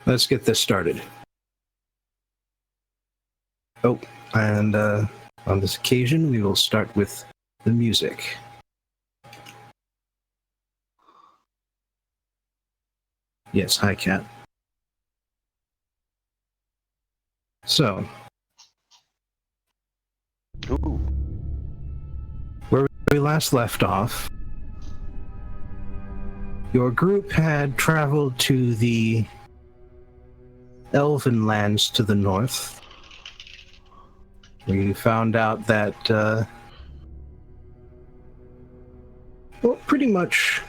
Let's get this started. Oh, and on this occasion, we will start with the music. Yes, hi, Cat. So, Ooh. where we last left off, your group had traveled to the Elven lands to the north, where you found out that, well, pretty much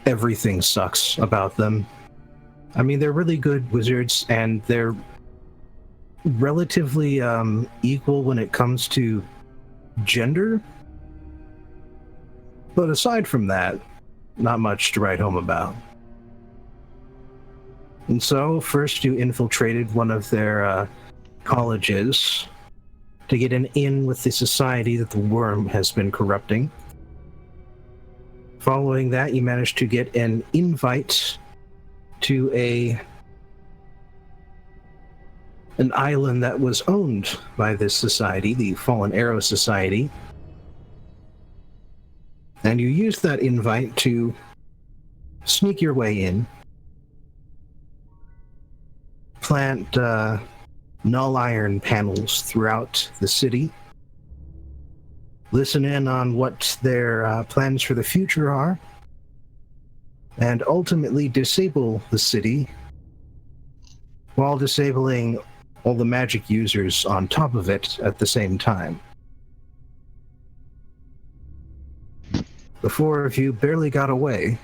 everything sucks about them. I mean, they're really good wizards, and they're relatively equal when it comes to gender. But aside from that, not much to write home about. And so, first you infiltrated one of their colleges to get an in with the society that the worm has been corrupting. Following that, you managed to get an invite to an island that was owned by this society, the Fallen Arrow Society. And you used that invite to sneak your way in, plant null iron panels throughout the city, listen in on what their plans for the future are, and ultimately disable the city while disabling all the magic users on top of it at the same time. The four of you barely got away,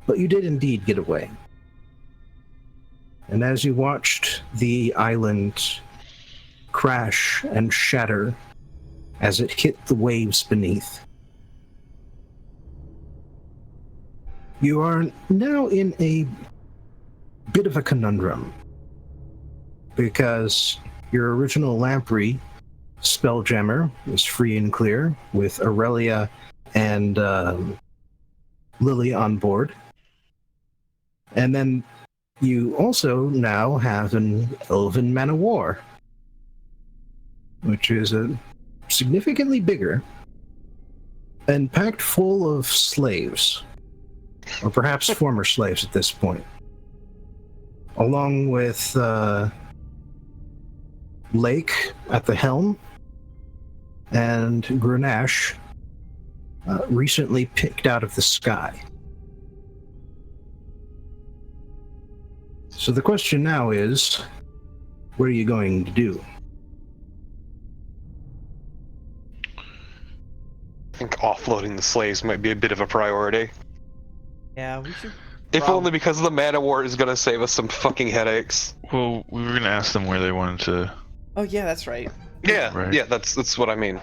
but you did indeed get away. And as you watched the island crash and shatter as it hit the waves beneath, you are now in a bit of a conundrum, because your original lamprey spelljammer is free and clear with Aurelia and Lily on board. And then you also now have an elven man of war, which is a significantly bigger and packed full of slaves, or perhaps former slaves at this point, along with Lake at the helm and Grenache recently picked out of the sky. So the question now is, what are you going to do? I think offloading the slaves might be a bit of a priority. Yeah, we should. If only because the man of war is going to save us some fucking headaches. Well, we were gonna ask them where they wanted to. Oh yeah, that's right. Yeah, Right. yeah, that's what I mean.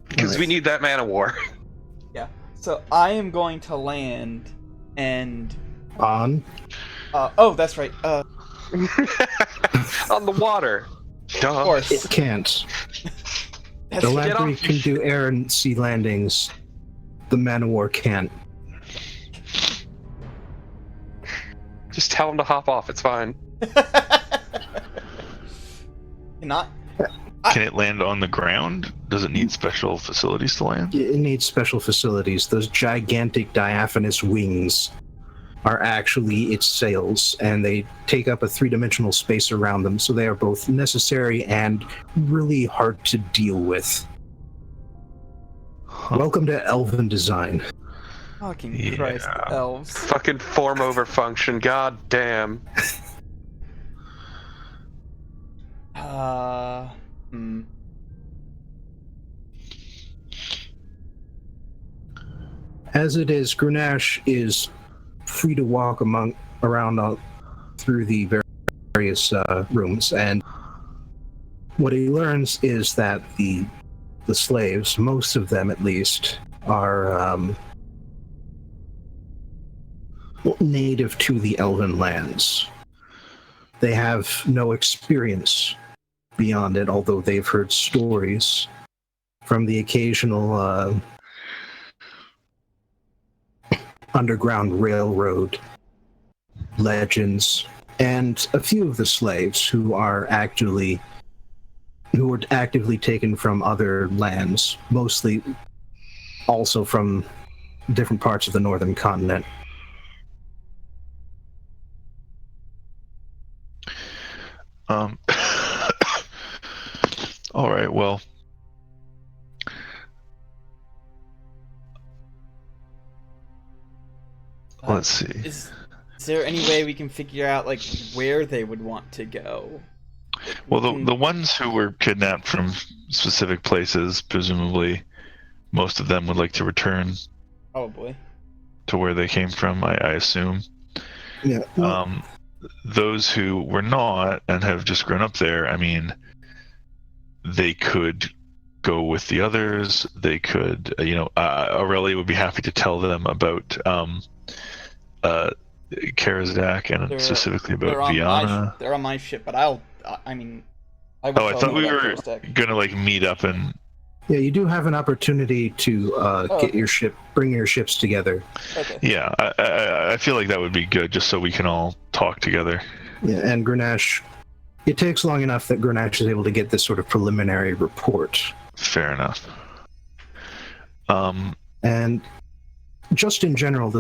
Because Right. we need that man of war. Yeah. So I am going to land and. On? Oh, that's right. On the water. Duh. Of course. It can't. That's The right. lamprey off, can do air and sea landings. The man of war can't. Just tell him to hop off, it's fine. Not. Can it land on the ground? Does it need special facilities to land? It needs special facilities. Those gigantic diaphanous wings are actually its sails, and they take up a three-dimensional space around them, so they are both necessary and really hard to deal with. Welcome to Elven design. Fucking Yeah. Christ, elves. Fucking form over function, god damn. Hmm. As it is, Grenache is free to walk around through the various rooms, and what he learns is that the slaves, most of them at least, are native to the Elven lands. They have no experience beyond it, although they've heard stories from the occasional underground railroad legends, and a few of the slaves who were actively taken from other lands, mostly also from different parts of the northern continent. All right, well, let's see. Is there any way we can figure out like where they would want to go? Well, the ones who were kidnapped from specific places, presumably most of them would like to return Probably. to where they came from, I assume. Yeah. Those who were not and have just grown up there, I mean, they could go with the others. They could, Aurelia would be happy to tell them about Karazdak and specifically about Viana. They're on my ship, but I I thought we were gonna like meet up and. Yeah, you do have an opportunity to bring your ships together. Okay. Yeah, I feel like that would be good, just so we can all talk together. Yeah, and Grenache, it takes long enough that Grenache is able to get this sort of preliminary report. Fair enough. And just in general,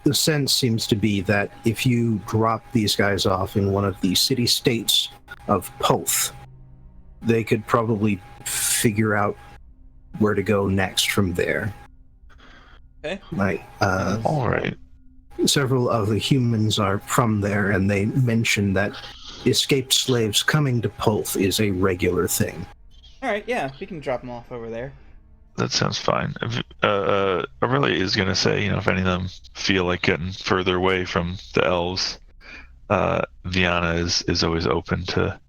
the sense seems to be that if you drop these guys off in one of the city-states of Pelth, they could probably figure out where to go next from there. Okay. All right. Several of the humans are from there, and they mention that escaped slaves coming to Pelth is a regular thing. All right, yeah, we can drop them off over there. That sounds fine. Aurelia is going to say, if any of them feel like getting further away from the elves, Viana is always open to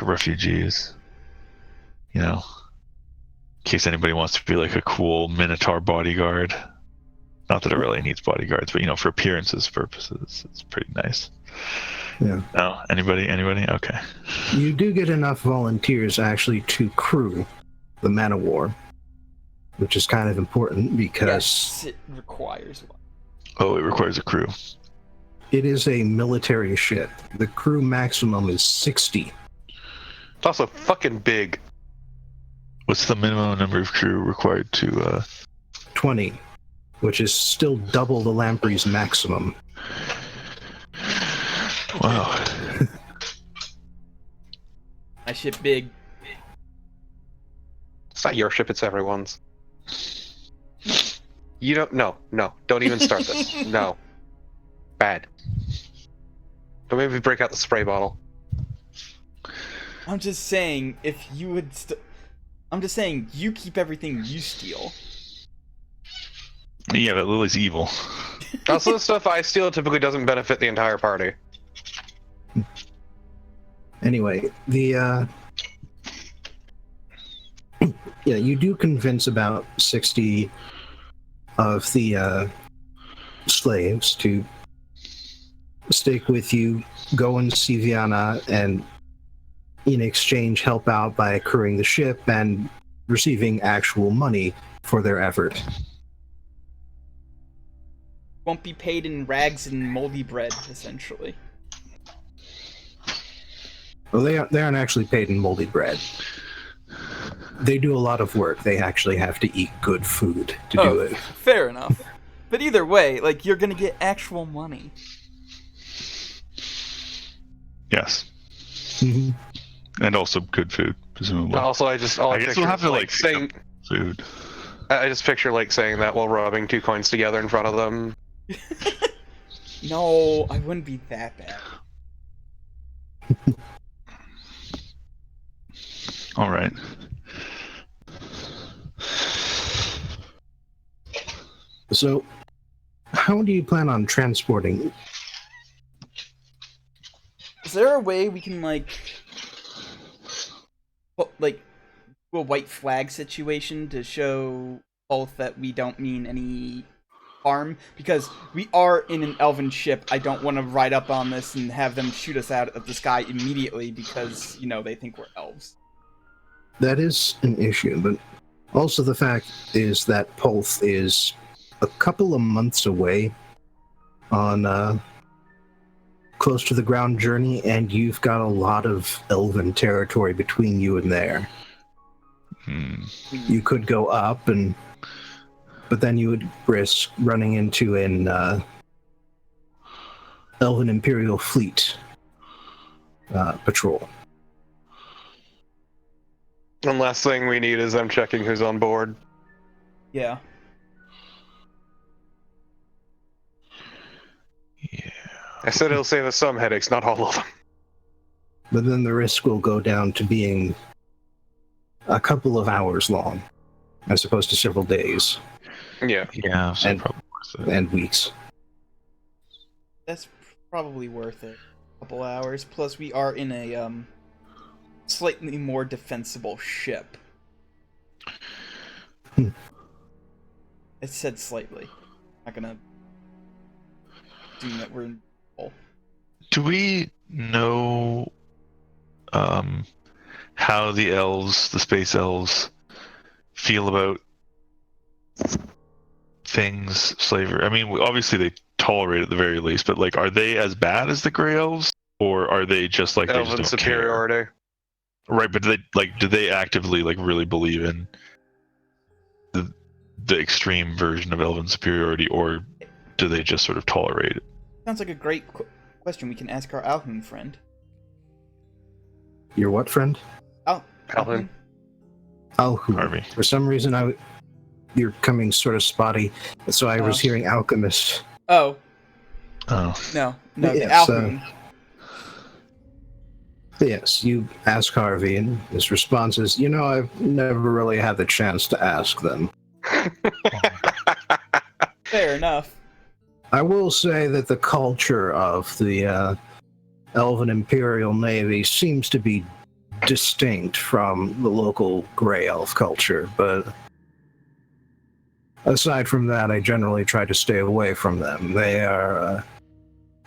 refugees. In case anybody wants to be like a cool Minotaur bodyguard. Not that it really needs bodyguards, but for appearances purposes, it's pretty nice. Yeah. No, anybody? Okay. You do get enough volunteers actually to crew the man of war, which is kind of important because yes, it requires one. Oh, it requires a crew. It is a military ship. The crew maximum is 60. It's also fucking big. What's the minimum number of crew required to 20, which is still double the Lamprey's maximum. Wow. My ship big. It's not your ship, it's everyone's. You don't. No. Don't even start this. No. Bad. Don't maybe break out the spray bottle. I'm just saying, if you would. I'm just saying, you keep everything you steal. Yeah, but Lily's evil. Also, the stuff I steal typically doesn't benefit the entire party. Anyway, you do convince about 60 of the slaves to stick with you, go and see Viana, and in exchange help out by crewing the ship and receiving actual money for their effort. Won't be paid in rags and moldy bread, essentially. Well, they aren't actually paid in moldy bread. They do a lot of work. They actually have to eat good food to do it. Fair enough. But either way, you're gonna get actual money. Yes. Mm-hmm. And also good food, presumably. Also, I guess we'll have to saying food. I just picture saying that while rubbing 2 coins together in front of them. No, I wouldn't be that bad. All right. So, how do you plan on transporting? Is there a way we can do a white flag situation to show both that we don't mean any harm? Because we are in an elven ship. I don't want to ride up on this and have them shoot us out of the sky immediately because, they think we're elves. That is an issue, but also the fact is that Pelth is a couple of months away on close to the ground journey, and you've got a lot of elven territory between you and there. You could go up, but then you would risk running into an Elven Imperial fleet patrol. And last thing we need is them checking who's on board. Yeah. Yeah. I said it'll save us some headaches, not all of them. But then the risk will go down to being a couple of hours long, as opposed to several days Yeah. Yeah, so And- probably worth it. and weeks. That's probably worth it. A couple hours. Plus, we are in a slightly more defensible ship. I said slightly. Not gonna assume that we're in. Do we know how the elves, the space elves, feel about things, slavery? I mean, obviously they tolerate it at the very least, but like, are they as bad as the gray elves, or are they just like they Elven just don't superiority. care? Right, but do they actively like really believe in the extreme version of elven superiority, or do they just sort of tolerate it? Sounds like a great question. We can ask our Alhun friend. Your what, friend? Alhun. Alhu. Harvey. For some reason, you're coming sort of spotty, so I was hearing alchemist. Oh, Oh, no, the Yes, Alhun. Yes, you ask Harvey, and his response is, I've never really had the chance to ask them. Fair enough. I will say that the culture of the Elven Imperial Navy seems to be distinct from the local Grey Elf culture, but aside from that, I generally try to stay away from them. They are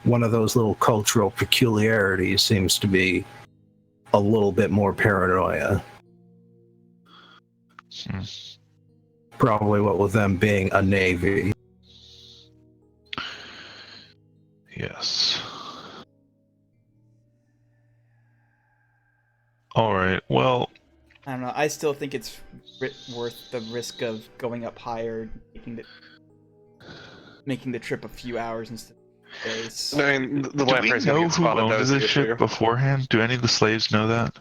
one of those little cultural peculiarities seems to be a little bit more paranoia. Hmm. Probably what with them being a navy. Yes. All right. Well, I don't know. I still think it's worth the risk of going up higher, making the trip a few hours instead of days. I mean, the do we lamprey's gonna know get who spotted, owned those this the issue. ship beforehand? Do any of the slaves know that?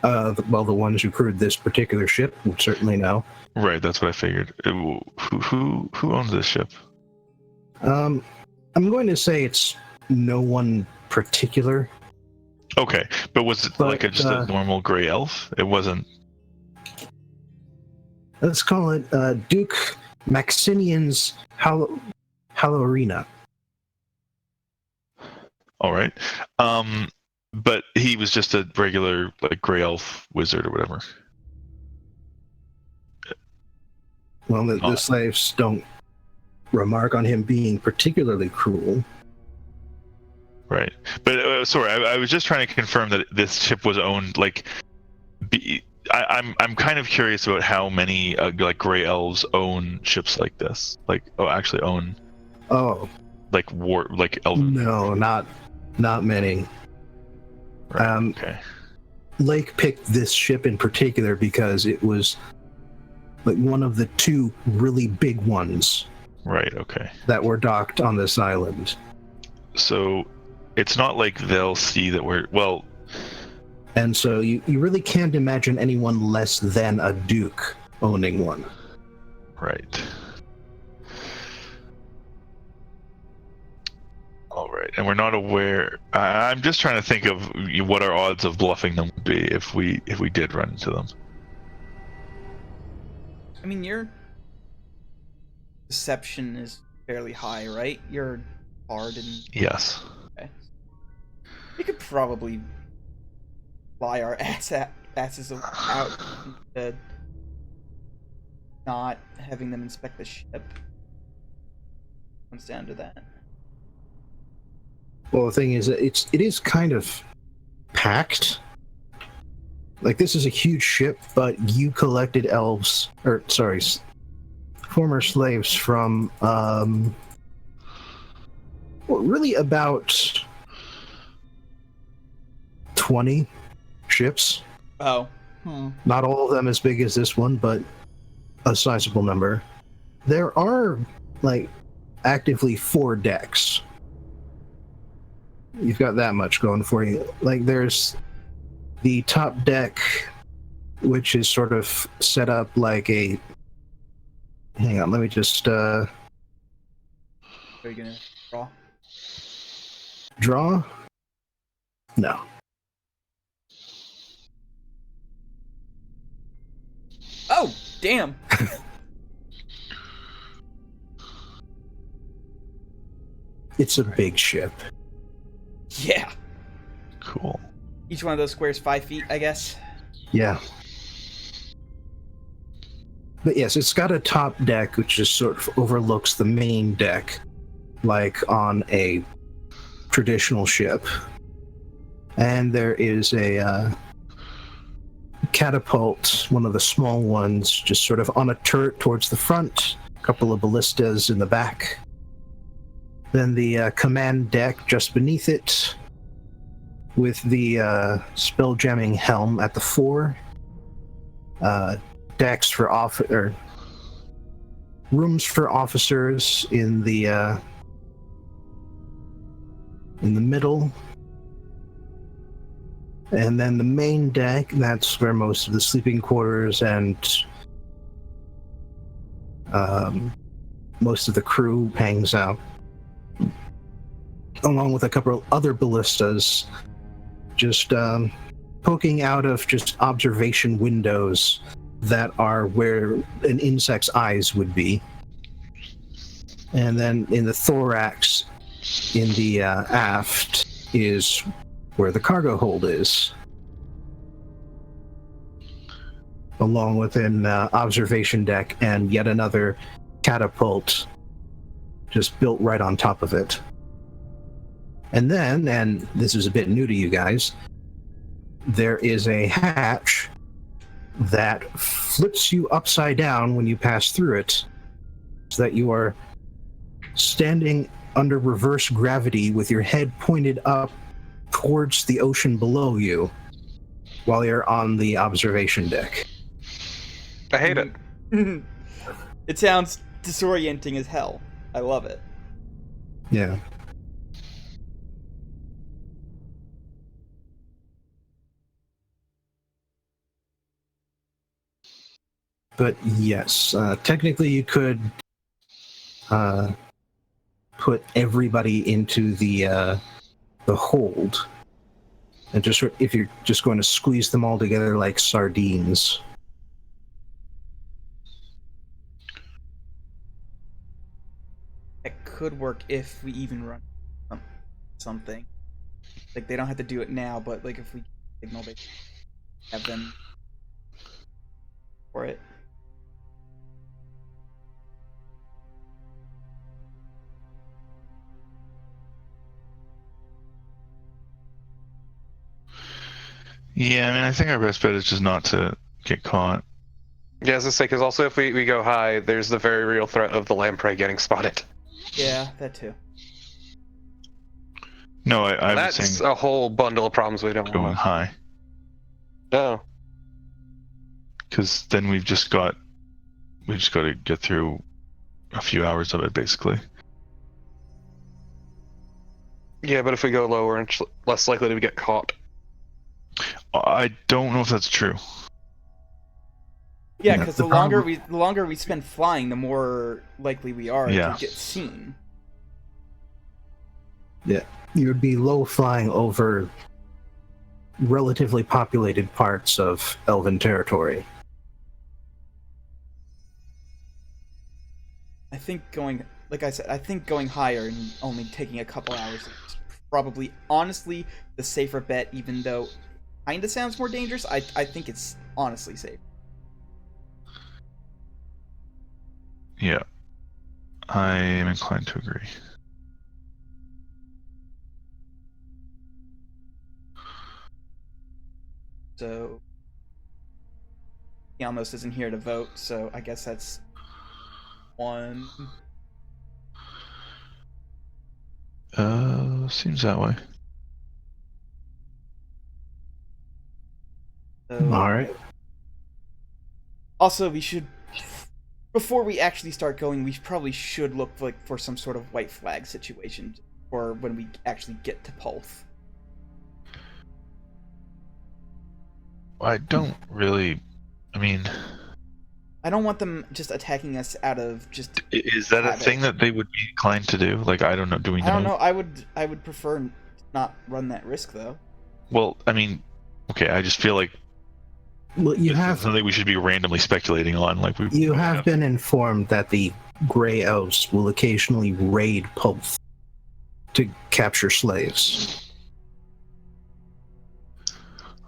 Well, the ones who crewed this particular ship would certainly know. Right. That's what I figured. Who owns this ship? I'm going to say it's no one particular. Okay, but was it But, like just a normal gray elf? It wasn't. Let's call it Duke Maxinian's Halorina. All right. But he was just a regular like gray elf wizard or whatever. Well, the slaves don't remark on him being particularly cruel. Right. But sorry, I was just trying to confirm that this ship was owned. Like, I'm kind of curious about how many like gray elves own ships like this. Like, actually own Oh, like elven. no, not many. Right. Okay. Lake picked this ship in particular because it was like one of the two really big ones Right. Okay. that were docked on this island. So it's not like they'll see that we're well. And so you really can't imagine anyone less than a duke owning one. Right. All right, and we're not aware. I'm just trying to think of what our odds of bluffing them would be if we did run into them. I mean, your deception is fairly high, right? You're hard and Yes. okay. We could probably fly our asses out to not having them inspect the ship. Comes down to that. Well, the thing is, it is kind of packed. Like, this is a huge ship, but you collected former slaves from, well, really about 20 ships. Oh. Not all of them as big as this one, but a sizable number. There are, like, actively 4 decks. You've got that much going for you. Like, there's the top deck, which is sort of set up like a... Hang on, let me just, Are you gonna draw? draw? No. Oh, damn. It's a big ship. Yeah. Cool. Each one of those squares 5 feet, I guess. Yeah. But yes, it's got a top deck which just sort of overlooks the main deck, like on a traditional ship. And there is a catapult, one of the small ones, just sort of on a turret towards the front, a couple of ballistas in the back. Then the command deck just beneath it, with the spell jamming helm at the fore. Decks for rooms for officers in the middle. And then the main deck, that's where most of the sleeping quarters and most of the crew hangs out. Along with a couple of other ballistas, just poking out of just observation windows that are where an insect's eyes would be. And then in the thorax, in the aft, is where the cargo hold is. Along with an observation deck and yet another catapult just built right on top of it. And then, and this is a bit new to you guys, there is a hatch that flips you upside down when you pass through it, so that you are standing under reverse gravity with your head pointed up towards the ocean below you while you're on the observation deck. I hate it. It sounds disorienting as hell. I love it. Yeah. But yes, technically you could put everybody into the hold, and just if you're just going to squeeze them all together like sardines. It could work if we even run something. Like, they don't have to do it now, but like if we signal, they have them for it. Yeah, I mean, I think our best bet is just not to get caught. Yeah, as I say, because also if we go high, there's the very real threat of the lamprey getting spotted. Yeah, that too. No, I was That's saying a whole bundle of problems we don't going want. high, No. because then we just got to get through a few hours of it, basically. Yeah, but if we go lower, it's less likely to get caught. I don't know if that's true. Yeah, Yeah, because the the longer we spend flying, the more likely we are Yeah. to get seen. Yeah, you would be low flying over relatively populated parts of Elven territory. I think going, like I said, I think going higher and only taking a couple hours is probably, honestly, the safer bet, even though it kinda sounds more dangerous. I think it's honestly safe. Yeah, I am inclined to agree. So he almost isn't here to vote, so I guess that's one. Seems that way. So, All right. also, we should, before we actually start going, we probably should look for some sort of white flag situation for when we actually get to Pelth. I don't really. I mean, I don't want them just attacking us out of just. is that habit. a thing that they would be inclined to do? Like, I don't know. Do we know? I don't know. I would prefer not run that risk though. Well, I mean, okay. I just feel like Well, you this have is something we should be randomly speculating on. Like you have been informed that the Grey Elves will occasionally raid Pelth to capture slaves.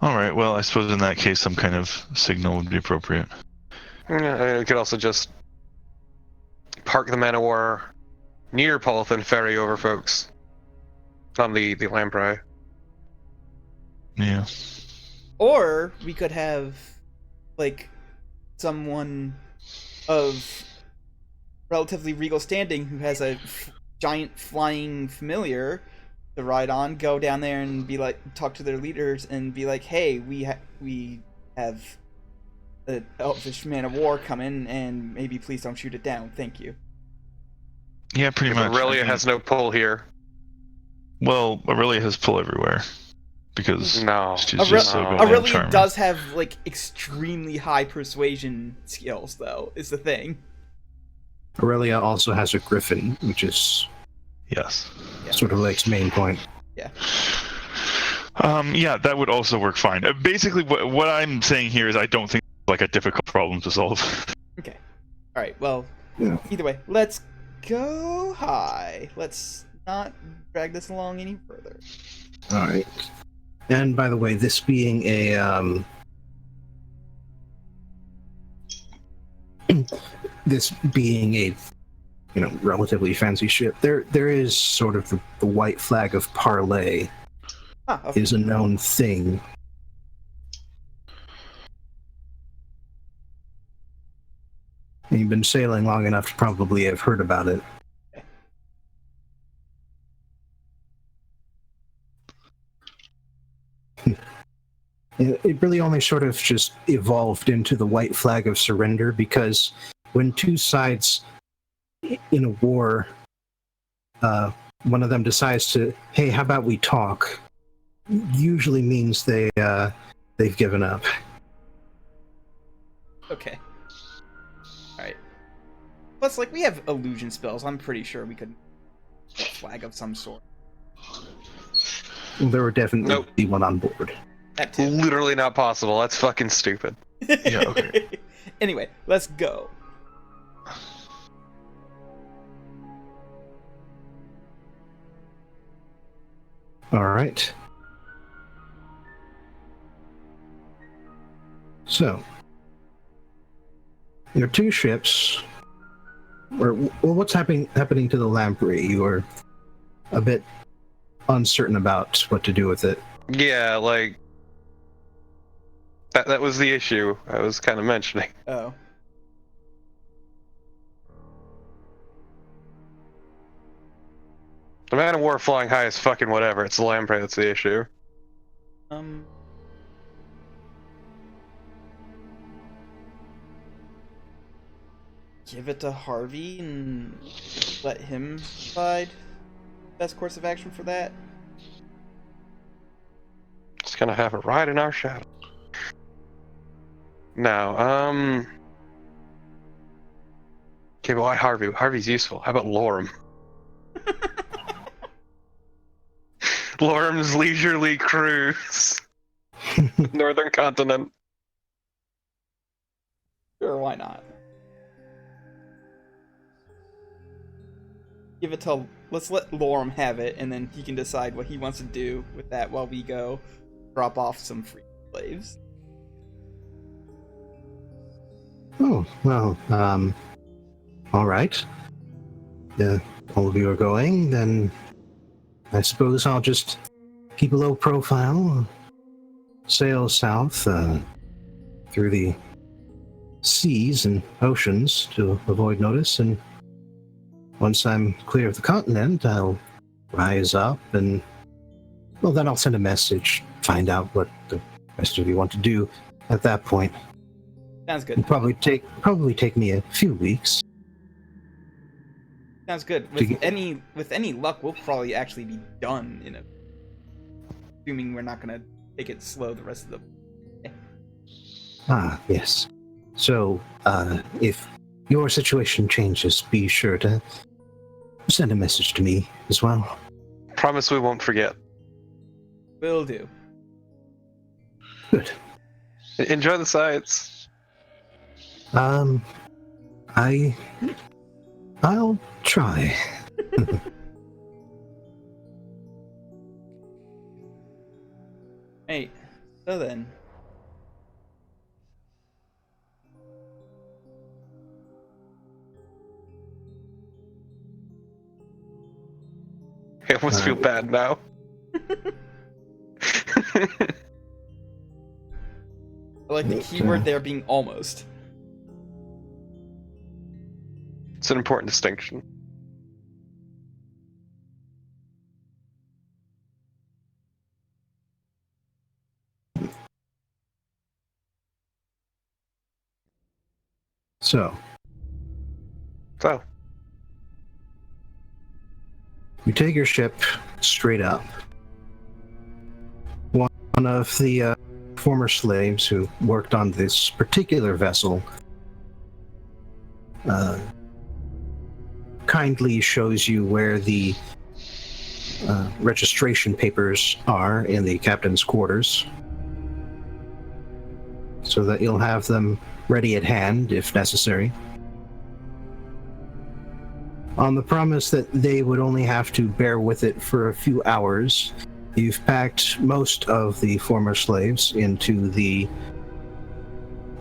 All right. Well, I suppose in that case, some kind of signal would be appropriate. Yeah, we could also just park the man of war near Pelth and ferry over folks on the lamprey. Yeah. Or we could have, like, someone of relatively regal standing who has a giant flying familiar to ride on, go down there and be like, talk to their leaders and be like, hey, we have the elfish man of war come in, and maybe please don't shoot it down. Thank you. Yeah, pretty much. Aurelia I mean, has no pull here. Well, Aurelia has pull everywhere because No. she's just so goddamn Aurelia charming. does have, like, extremely high persuasion skills, though, is the thing. Aurelia also has a griffin, which is Yes. sort of like its main point. Yeah. Yeah, that would also work fine. Basically, what I'm saying here is I don't think it's like a difficult problem to solve. Okay. Alright, well, Yeah. either way, let's go high. Let's not drag this along any further. All right. And by the way, this being a relatively fancy ship, there is sort of the white flag of parley is a known thing. And you've been sailing long enough to probably have heard about it. It really only sort of just evolved into the white flag of surrender because when two sides in a war, one of them decides to, hey, how about we talk? Usually means they've given up. Okay. Alright. Plus, like, we have illusion spells. I'm pretty sure we could get a flag of some sort. There would definitely Nope. be one on board. That too. Literally not possible. That's fucking stupid. Yeah, okay. Anyway, let's go. All right. So, your two ships, what's happening to the lamprey? You are a bit uncertain about what to do with it. Yeah, like that was the issue I was kind of mentioning. Oh. The man of war flying high is fucking whatever. It's the lamprey that's the issue. Give it to Harvey and let him decide best course of action for that. Just gonna have it right in our shadow. Now, okay, but why Harvey? Harvey's useful. How about Lorem? Lorem's leisurely cruise. Northern continent. Sure, why not? Give it to... Let's let Lorem have it, and then he can decide what he wants to do with that while we go drop off some free slaves. Oh, well, all right. All of you are going, then I suppose I'll just keep a low profile, sail south through the seas and oceans to avoid notice, and once I'm clear of the continent, I'll rise up and, well, then I'll send a message, find out what the rest of you want to do at that point. Sounds good. It'll probably take me a few weeks. Sounds good. With any luck, we'll probably actually be done in a. Assuming we're not gonna take it slow the rest of the. Ah, yes. So, if your situation changes, be sure to send a message to me as well. Promise we won't forget. Will do. Good. Enjoy the sights. I'll try. Hey, so then. I almost feel bad now. I like the keyword there being almost. It's an important distinction. So, you take your ship straight up. One of the former slaves who worked on this particular vessel kindly shows you where the registration papers are in the captain's quarters, so that you'll have them ready at hand if necessary. On the promise that they would only have to bear with it for a few hours, you've packed most of the former slaves into the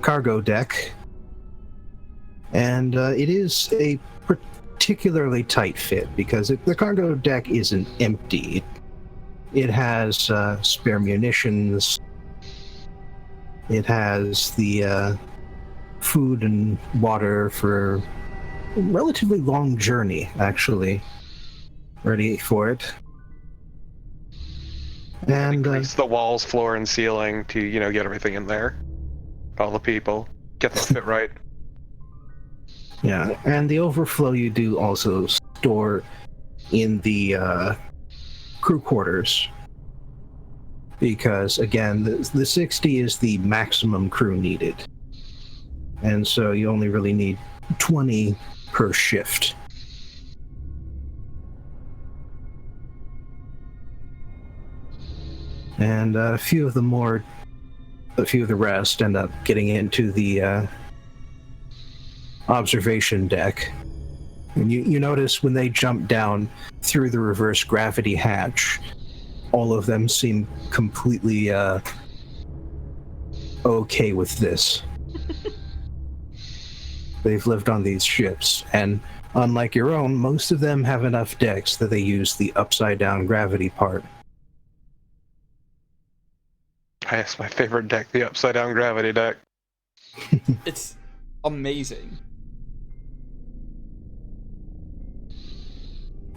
cargo deck, and it is a particularly tight fit because the cargo deck isn't empty. It has spare munitions. It has the food and water for a relatively long journey, actually, ready for it. And Increase the walls, floor, and ceiling to, get everything in there. All the people. Get the fit right. yeah, and the overflow you do also store in the crew quarters. Because, again, the 60 is the maximum crew needed. And so you only really need 20 per shift. And a few of the rest end up getting into the observation deck. And you notice when they jump down through the reverse gravity hatch, all of them seem completely okay with this. They've lived on these ships, and unlike your own, most of them have enough decks that they use the upside-down gravity part. That's my favorite deck, the upside-down gravity deck. It's amazing.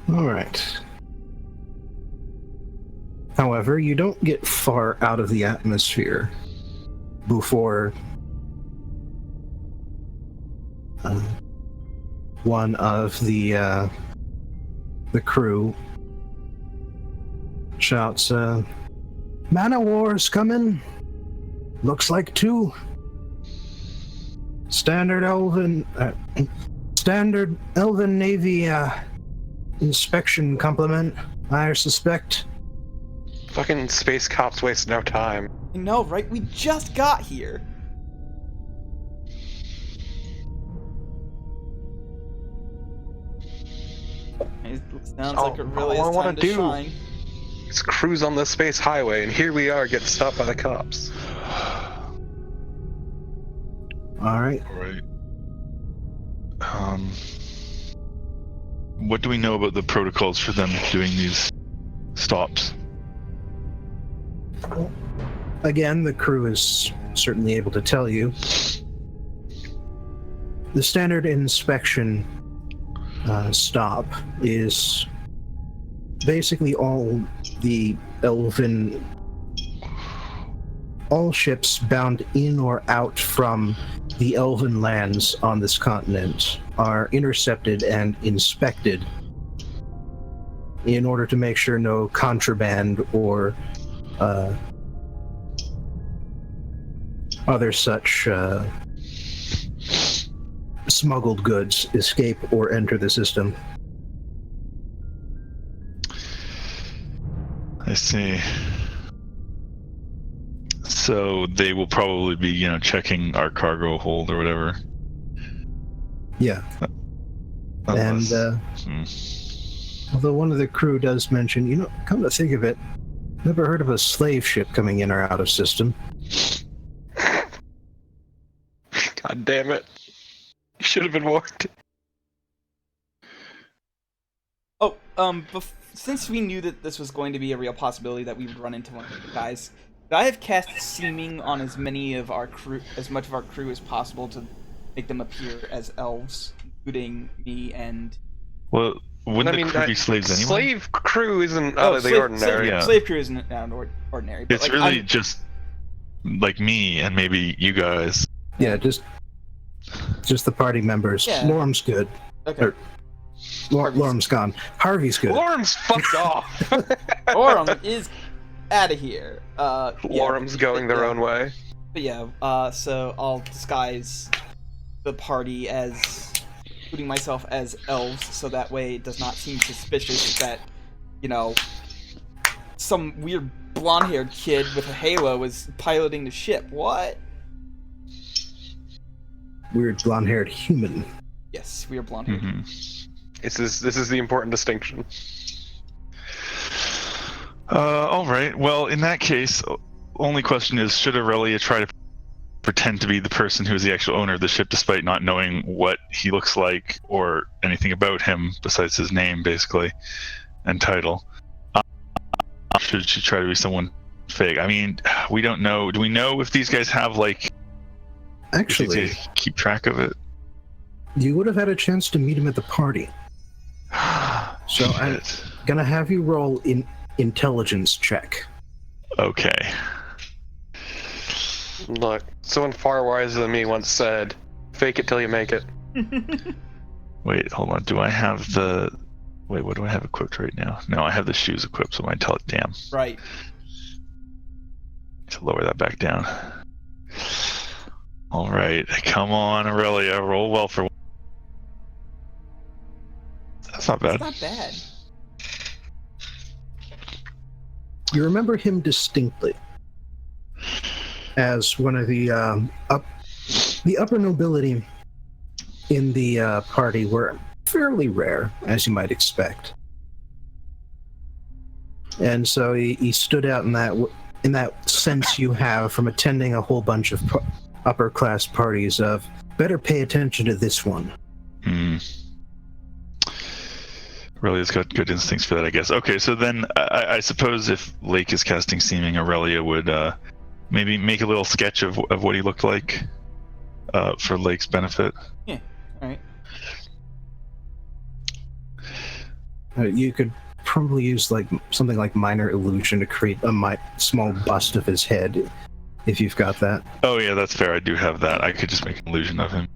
All right. However, you don't get far out of the atmosphere before one of the crew shouts, "Man-o-war's coming. Looks like 2. Standard Elven Navy inspection complement, I suspect." Fucking space cops wasting our time. I know, right? We just got here. It sounds like it really is time to shine. It's cruise on the space highway, and here we are getting stopped by the cops. All right. What do we know about the protocols for them doing these stops? Again, the crew is certainly able to tell you. The standard inspection stop is basically all ships bound in or out from the elven lands on this continent are intercepted and inspected in order to make sure no contraband or other such smuggled goods escape or enter the system. I see. So they will probably be, checking our cargo hold or whatever. Yeah. Unless, And although one of the crew does mention, come to think of it, never heard of a slave ship coming in or out of system. God damn it. You should have been warned. Oh, since we knew that this was going to be a real possibility that we would run into one of the guys, I have cast seeming on as much of our crew as possible to make them appear as elves, including me and. Well, wouldn't the crew be slaves anyway? Slave crew isn't out of the ordinary. Slave crew isn't out of ordinary. But it's really just like me and maybe you guys. Yeah, just the party members. Yeah. Lorm's good. Okay. Lorm's gone. Harvey's good. Lorm's fucked off. Lorm is out of here. Lorm's going their own way. But yeah, so I'll disguise the party as, including myself, as elves, so that way it does not seem suspicious that, some weird blonde-haired kid with a halo is piloting the ship. What? Weird blonde-haired human. Yes, we are blonde-haired. Mm-hmm. This is the important distinction. All right. Well, in that case, only question is, should Aurelia try to pretend to be the person who is the actual owner of the ship, despite not knowing what he looks like or anything about him besides his name, basically, and title? Should she try to be someone fake? I mean, we don't know. Do we know if these guys have Actually, if they keep track of it? You would have had a chance to meet him at the party. So I'm gonna have you roll in intelligence check. Okay. Look, someone far wiser than me once said, "Fake it till you make it." Wait, hold on. Do I have the... Wait, what do I have equipped right now? No, I have the shoes equipped, so my damn. Right. To lower that back down. All right, come on, Aurelia, roll well for. That's not bad. It's not bad. You remember him distinctly as one of the upper nobility in the party were fairly rare, as you might expect, and so he stood out in that sense you have from attending a whole bunch of upper class parties of better pay attention to this one. Really, it's got good instincts for that, I guess. Okay, so then I suppose if Lake is casting seeming, Aurelia would maybe make a little sketch of what he looked like for Lake's benefit. Yeah, all right. You could probably use something like minor illusion to create a small bust of his head, if you've got that. Oh yeah, that's fair. I do have that. I could just make an illusion of him.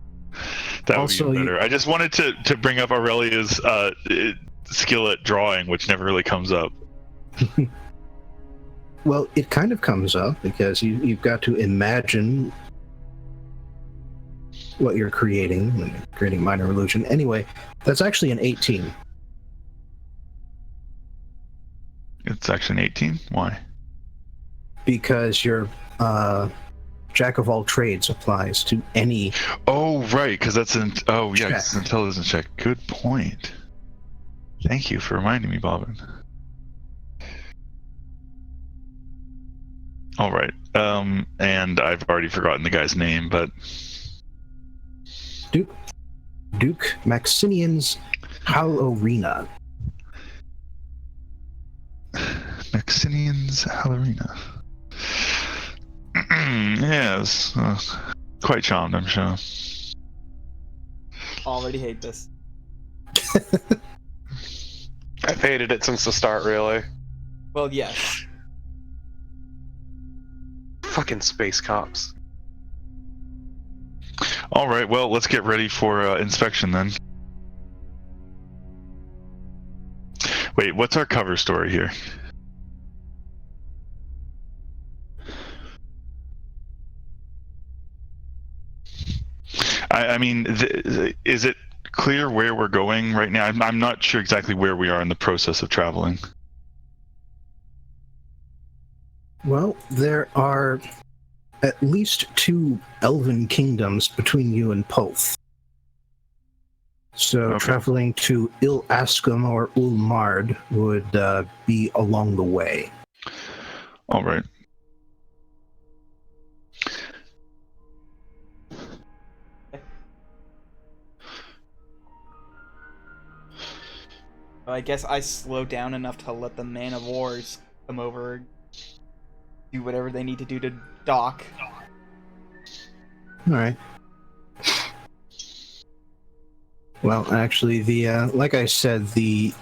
That would be better. I just wanted to bring up Aurelia's skill at drawing, which never really comes up. Well, it kind of comes up because you've got to imagine what you're creating when you're creating minor illusion. Anyway, that's actually an 18. It's actually an 18? Why? Because your Jack of all trades applies to any. Oh, right, because that's an. Oh, yeah, check. it's an intelligence check. Good point. Thank you for reminding me, Bobbin. All right. And I've already forgotten the guy's name, but. Duke Maxinian's Halorina. Maxinian's Halorina. Yes. Quite charmed, I'm sure. already hate this. I've hated it since the start, really. Well, yes. Fucking space cops. All right, well, let's get ready for inspection then. Wait, what's our cover story here? I mean, is it clear where we're going right now? I'm not sure exactly where we are in the process of traveling. Well, there are at least 2 elven kingdoms between you and Pelth. So Okay. traveling to Il Ascum or Ulmard would be along the way. All right. Well, I guess I slow down enough to let the man of wars come over, do whatever they need to do to dock. All right. Well, actually, the like I said, the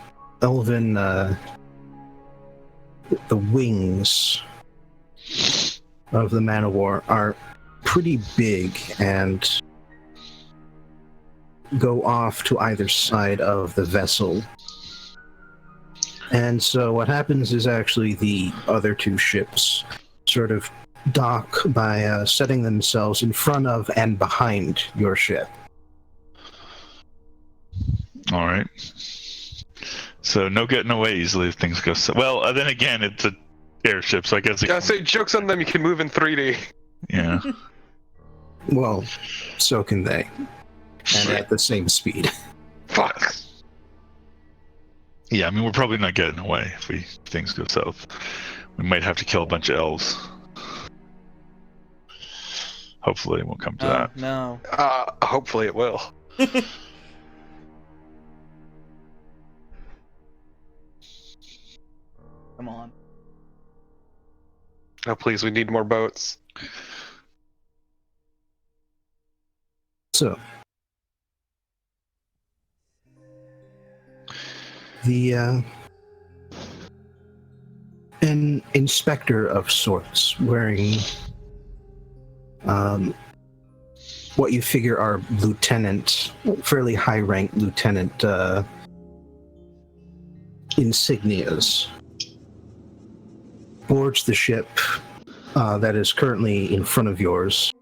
elven the wings of the man of war are pretty big and go off to either side of the vessel. And so what happens is actually the other 2 ships sort of dock by setting themselves in front of and behind your ship. All right. So no getting away easily if things go so well. Then again, it's an airship, so I guess. Yeah, say jokes on them. You can move in 3D. Yeah. Well, so can they. And at the same speed. Fuck. Yeah, I mean, we're probably not getting away if things go south. We might have to kill a bunch of elves. Hopefully it won't come to that. No. Hopefully it will. Come on. Oh, please, we need more boats. So, the an inspector of sorts wearing what you figure are lieutenant, fairly high-ranked lieutenant insignias, boards the ship that is currently in front of yours,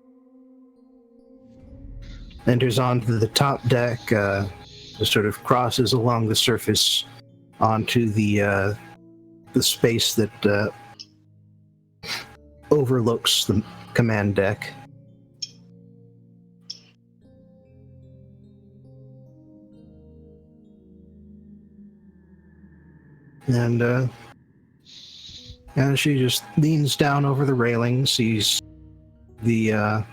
enters onto the top deck, sort of crosses along the surface onto the space that overlooks the command deck. And she just leans down over the railing, sees the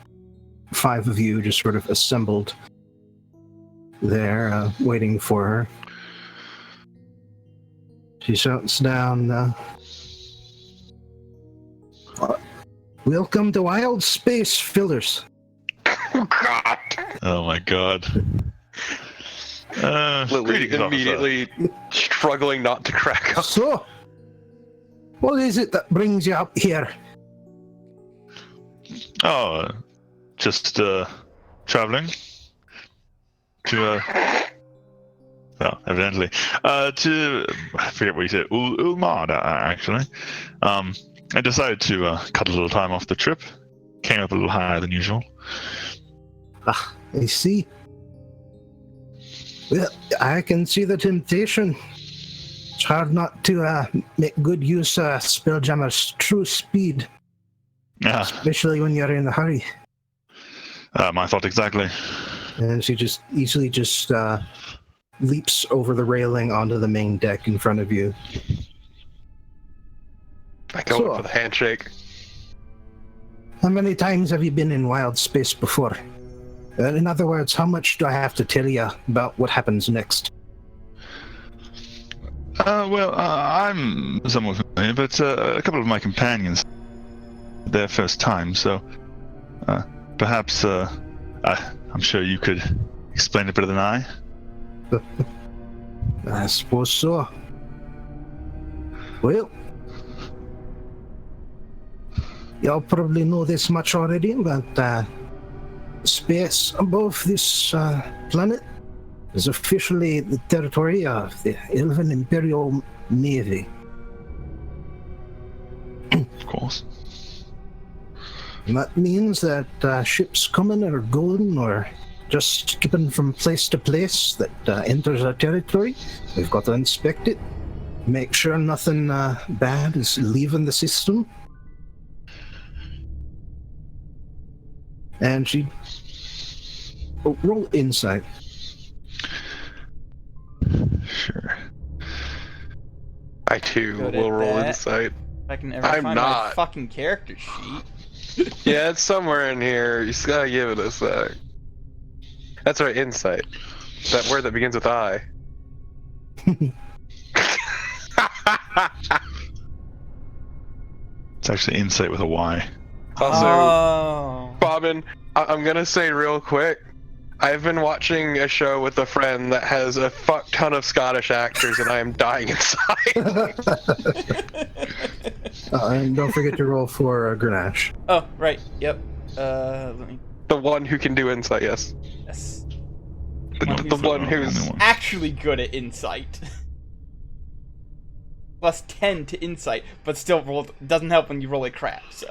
5 of you just sort of assembled there, waiting for her. She shouts down, "Welcome to Wild Space, Fillers." Oh, God. Oh my god. Lily Greetings, officer. immediately struggling not to crack up. So, what is it that brings you up here? Oh, just traveling to well, evidently to I forget what you said, Ulmad actually. I decided to cut a little time off the trip. Came up a little higher than usual. Ah, I see. Well, I can see the temptation. It's hard not to make good use of Spelljammer's true speed, Yeah, especially when you're in a hurry. my thought exactly. And she just easily just leaps over the railing onto the main deck in front of you. I go So- in for the handshake. How many times have you been in wild space before? In other words, how much do I have to tell you about what happens next? Well, I'm somewhat familiar, but a couple of my companions, their first time, so perhaps I'm sure you could explain it better than I. I suppose so. Well, y'all probably know this much already, but space above this planet is officially the territory of the Elven Imperial Navy. Of course. And that means that ships coming or going or just skipping from place to place that enters our territory, we've got to inspect it, make sure nothing bad is leaving the system. And she... Oh, roll insight. Sure. I too Good will at roll that. insight. If I can ever I'm find my not. fucking character sheet. Yeah, it's somewhere in here. You just gotta give it a sec. That's right, insight. That word that begins with I. It's actually insight with a Y. Also, Oh. Bobbin, I'm gonna say real quick, I've been watching a show with a friend that has a fuck ton of Scottish actors, and I am dying inside. And don't forget to roll for Grenache. Oh, right. Yep. Let me. The one who can do insight, yes. Yes. The one who's... Only one. Actually good at insight. Plus 10 to insight, but still doesn't help when you roll a crap, so.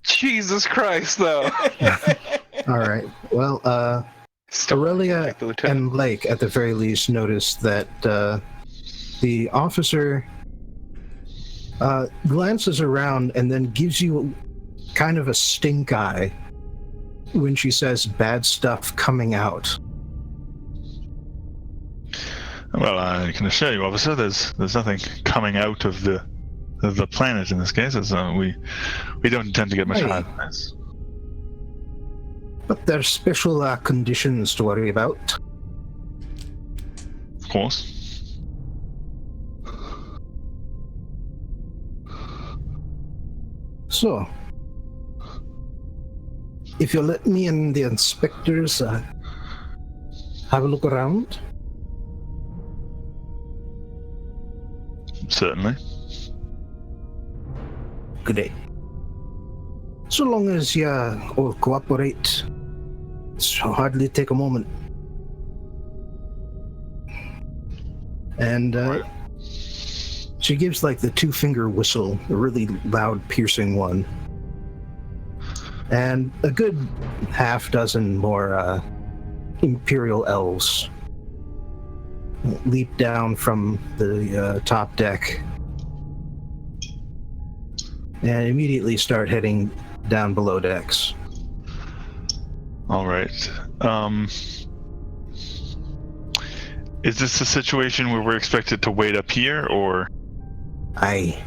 Jesus Christ, though. All right. Well, Aurelia Like the lieutenant. and Blake, at the very least, noticed that the officer glances around and then gives you kind of a stink eye when she says bad stuff coming out. Well, I can assure you, officer, there's nothing coming out of the planet in this case. As, we don't intend to get much Hey. higher than this. But there's special conditions to worry about. Of course. So, if you'll let me and the inspectors have a look around. Certainly. Great. So long as you all cooperate, it'll hardly take a moment. And she gives like the 2-finger whistle, a really loud, piercing one. And a good half dozen more Imperial elves leap down from the top deck and immediately start heading down below decks. All right. Is this a situation where we're expected to wait up here, or? Aye.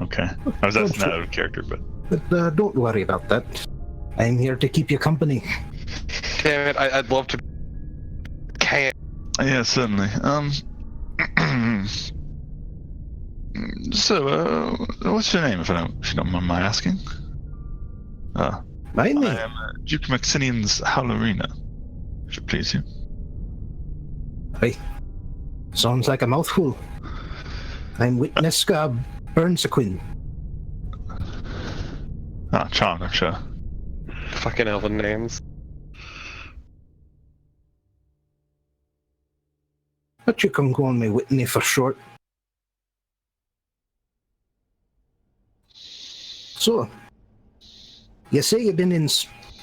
Okay. I was asking that out of character, but. But don't worry about that. I'm here to keep you company. Damn it, I'd love to... Can't. Yeah, certainly. So, what's your name, if you don't mind my asking? My I name? am Duke Maxinian's Howlerina. If it please you. Aye. Sounds like a mouthful. I'm Witness Burnsequin. Charmed, I'm sure. Fucking elven names. But you can call me Whitney for short. So, you say you've been in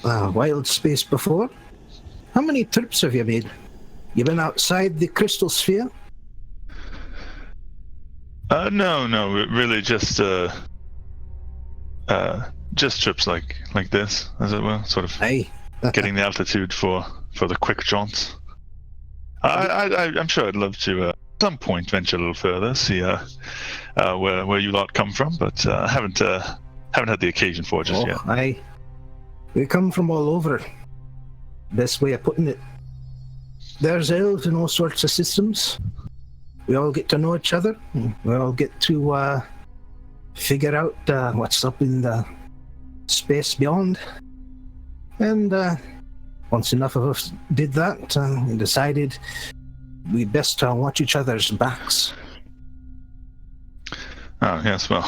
wild space before? How many trips have you made? You been outside the crystal sphere? No, really just trips like this, as it were, sort of Aye. getting the altitude for the quick jaunts. I'm sure I'd love to at some point venture a little further, see where you lot come from, but haven't had the occasion for it just yet. Aye. We come from all over. Best way of putting it. There's elves in all sorts of systems. We all get to know each other. We all get to figure out what's up in the space beyond. And once enough of us did that, we decided we'd best watch each other's backs. Oh yes, well.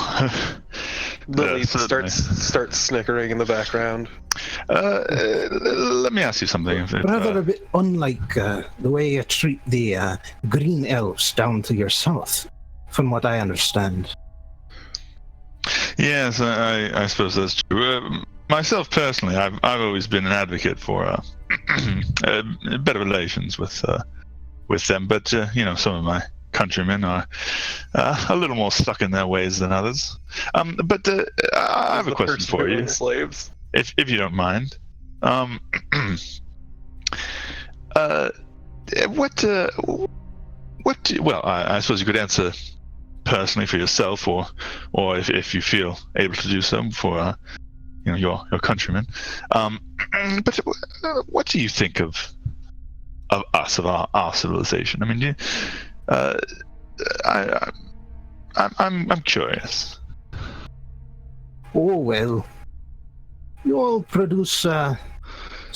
Lily certainly. starts snickering in the background. Let me ask you something. Rather a bit unlike the way you treat the green elves down to your south, from what I understand. Yes, I suppose that's true. Myself personally, I've always been an advocate for better relations with them, but some of my countrymen are a little more stuck in their ways than others. But I have a question for you, slaves. if you don't mind. Well, I suppose you could answer personally for yourself, or if you feel able to do so for your countrymen. But what do you think of us, of our civilization? I mean, I'm curious. Oh, well. You all produce some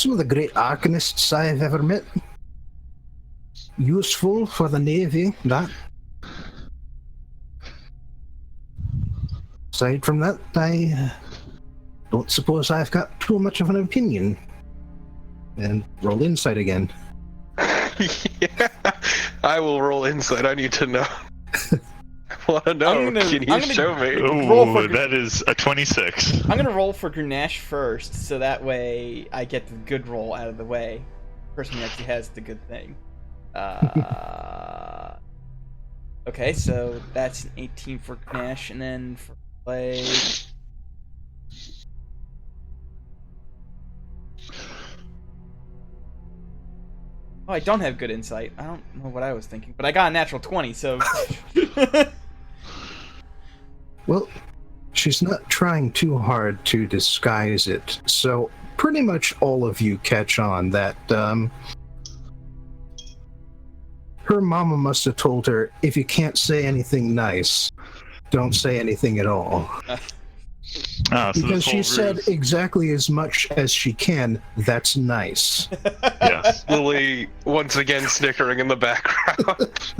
of the great arcanists I've ever met. Useful for the Navy, that. Aside from that, I don't suppose I've got too much of an opinion. And roll insight again. Yeah, I will roll insight. I need to know. I want to know. Can you show me? Oh, that is a 26. I'm gonna roll for Grenache first, so that way I get the good roll out of the way. The person who actually has the good thing. Okay, so that's an 18 for Grenache, and then for play. Oh, I don't have good insight. I don't know what I was thinking, but I got a natural 20, so. Well, she's not trying too hard to disguise it, so pretty much all of you catch on that her mama must have told her, if you can't say anything nice, don't say anything at all. So because she said exactly as much as she can, that's nice. Yes. Lily once again snickering in the background.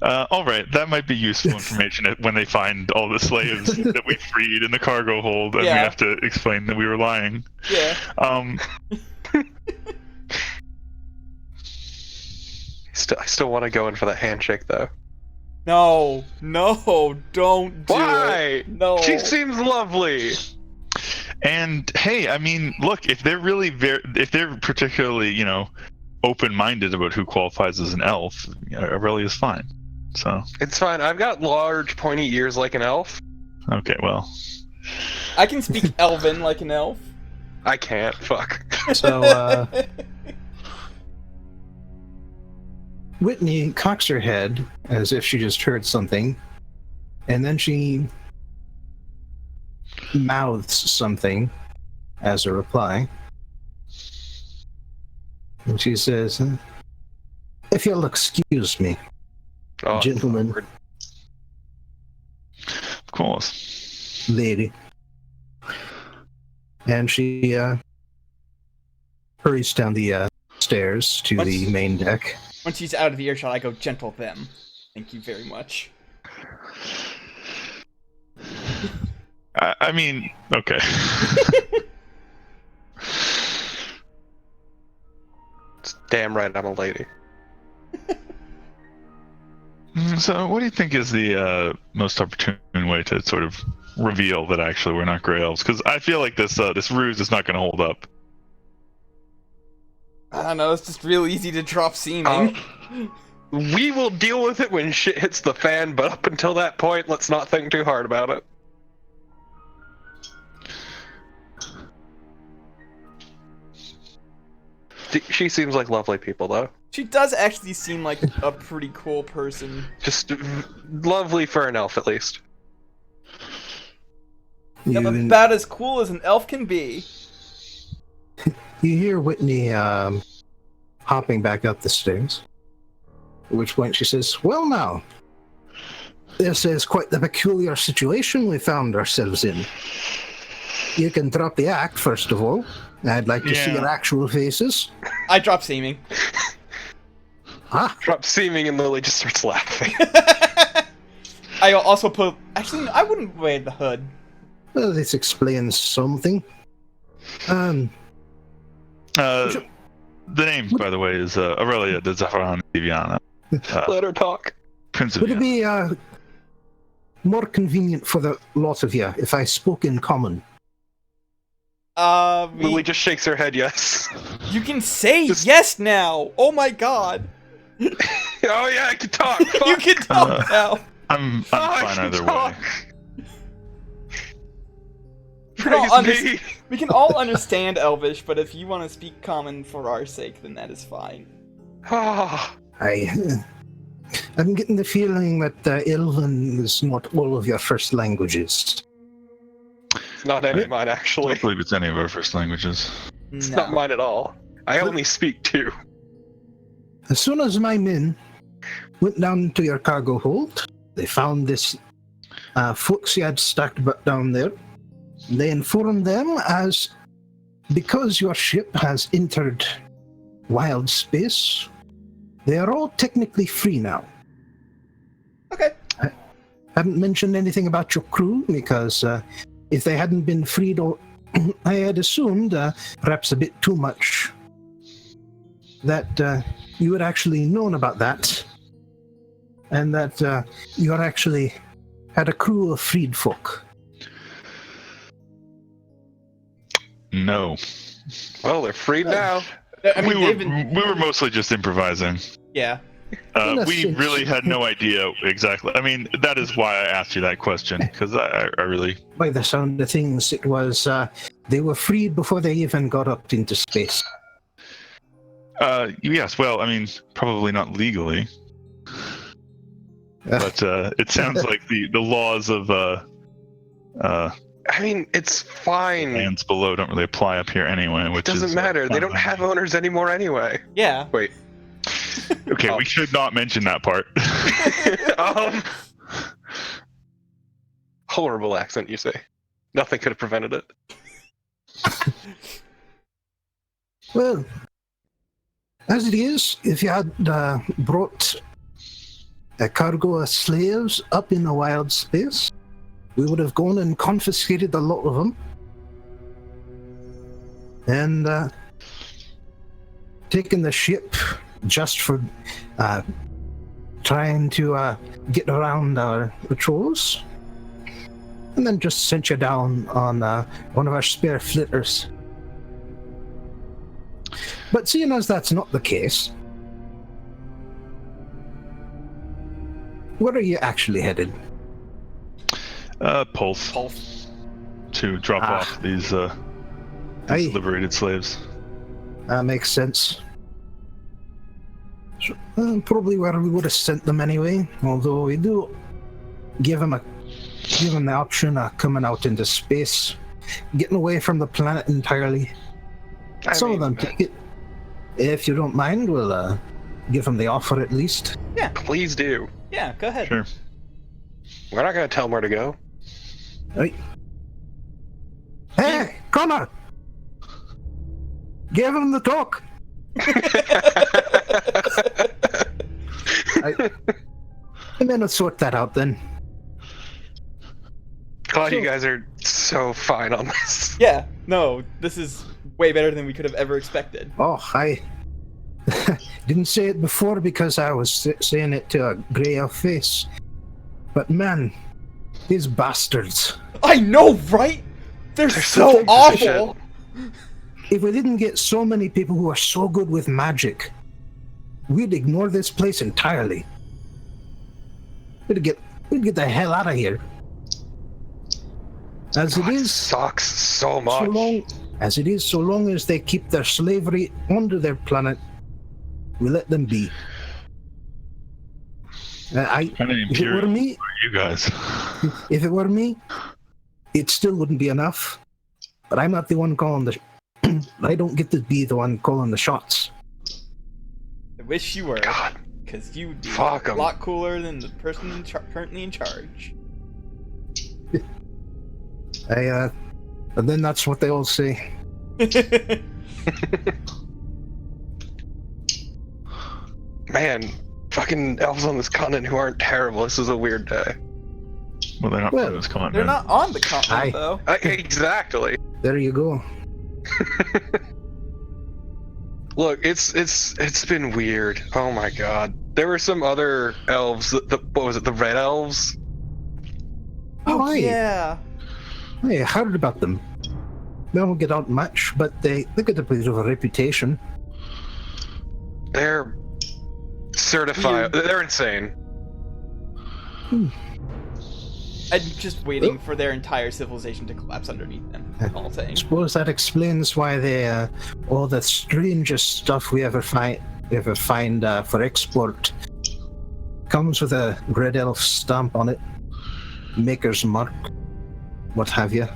All right, that might be useful information when they find all the slaves that we freed in the cargo hold, and we have to explain that we were lying. Yeah. I still want to go in for that handshake, though. No, don't do Why? it. No. She seems lovely. And hey, I mean, look, if they're really if they're particularly, open-minded about who qualifies as an elf, Aurelia is fine. So it's fine. I've got large, pointy ears like an elf. Okay, well, I can speak Elven like an elf. I can't. Fuck. So, Whitney cocks her head as if she just heard something, and then she mouths something as a reply. And she says, if you'll excuse me, gentlemen. Of course. Lady. And she hurries down the stairs to the main deck. Once she's out of the earshot, I go, gentle them. Thank you very much. I mean, okay. It's damn right I'm a lady. So, what do you think is the most opportune way to sort of reveal that actually we're not Grey Elves? Because I feel like this ruse is not going to hold up. I don't know, it's just real easy to drop seeming. We will deal with it when shit hits the fan, but up until that point, let's not think too hard about it. She seems like lovely people, though. She does actually seem like a pretty cool person. Just lovely for an elf, at least. Yeah, but about as cool as an elf can be. You hear Whitney hopping back up the stairs, at which point she says, well now, this is quite the peculiar situation we found ourselves in. You can drop the act, first of all. I'd like to see Yeah. your actual faces. I drop seeming. Ah, Drop seeming and Lily just starts laughing. I also put. Actually, no, I wouldn't wear the hood. well, this explains something. The name, by the way, is Aurelia de Zafran Viviana. Let her talk. Prince of Would it Vienna. be more convenient for the lot of you if I spoke in common? Lily just shakes her head yes. You can say Just- yes now. Oh my god. Oh yeah, I can talk. You Fuck. can talk now. I'm Fuck, fine I can either talk. way. We can all Praise underst- me. We can all understand Elvish, but if you want to speak common for our sake, then that is fine. Ah, I'm getting the feeling that Elven is not all of your first languages. it's not any of mine I actually. don't believe it's any of our first languages. It's No. not mine at all. I only speak two. As soon as my men went down to your cargo hold, they found this folks you had stacked down there. They informed them as because your ship has entered wild space, they are all technically free now. Okay. Haven't mentioned anything about your crew because if they hadn't been freed, I had assumed, perhaps a bit too much, that you had actually known about that, and that you had actually had a crew of freed folk. No. Well, they're freed now. I mean, we were mostly just improvising. yeah. In a We sense. really had no idea exactly. I mean, that is why I asked you that question, because I really... By the sound of things, it was they were freed before they even got up into space. Yes, well, I mean, probably not legally, but it sounds like the laws of I mean, it's fine. lands below don't really apply up here anyway, It which doesn't is, matter. They don't fine. have owners anymore anyway. Yeah. Wait. Okay, Oh. we should not mention that part. Horrible accent, you say. Nothing could have prevented it. Well, as it is, if you had brought a cargo of slaves up in a wild space, we would have gone and confiscated a lot of them and taken the ship just for trying to get around our patrols, and then just sent you down on one of our spare flitters. But seeing as that's not the case, where are you actually headed? Pelth, Pelth. to drop off these Aye. liberated slaves. That makes sense. So, probably where we would have sent them anyway, although we do give them the option of coming out into space, getting away from the planet entirely. Some of them take it. If you don't mind, we'll give them the offer at least. Please do. Yeah, go ahead. Sure. We're not going to tell them where to go. Right. Hey, Connor! Give him the talk! And then we'll sort that out then. Glad you guys are so fine on this. Yeah, no, this is way better than we could have ever expected. Oh, I didn't say it before because I was saying it to a grey elf face. But man, these bastards. I know, right? They're so such a awful. If we didn't get so many people who are so good with magic, we'd ignore this place entirely. We'd get the hell out of here. As it God, is, sucks so much. so long as they keep their slavery onto their planet, we let them be. Kind of If it were imperial me, for you guys. if it were me, it still wouldn't be enough. But I'm not the one calling the. I don't get to be the one calling the shots. I wish you were, God. because you'd be Fuck a 'em. lot cooler than the person currently in charge. And then that's what they all say. Man, fucking elves on this continent who aren't terrible. This is a weird day. Well, they're not Well, from this continent. They're not on the continent, Aye. though. Exactly. There you go. Look, it's been weird. Oh my god. There were some other elves. What was it? The red elves. Oh, aye. yeah. I heard about them. They don't get out much, but they get a bit of a reputation. They're certified. They're insane. I'm just waiting for their entire civilization to collapse underneath them. All I saying. suppose that explains why they all the strangest stuff we ever find for export comes with a red elf stamp on it, maker's mark, what have you.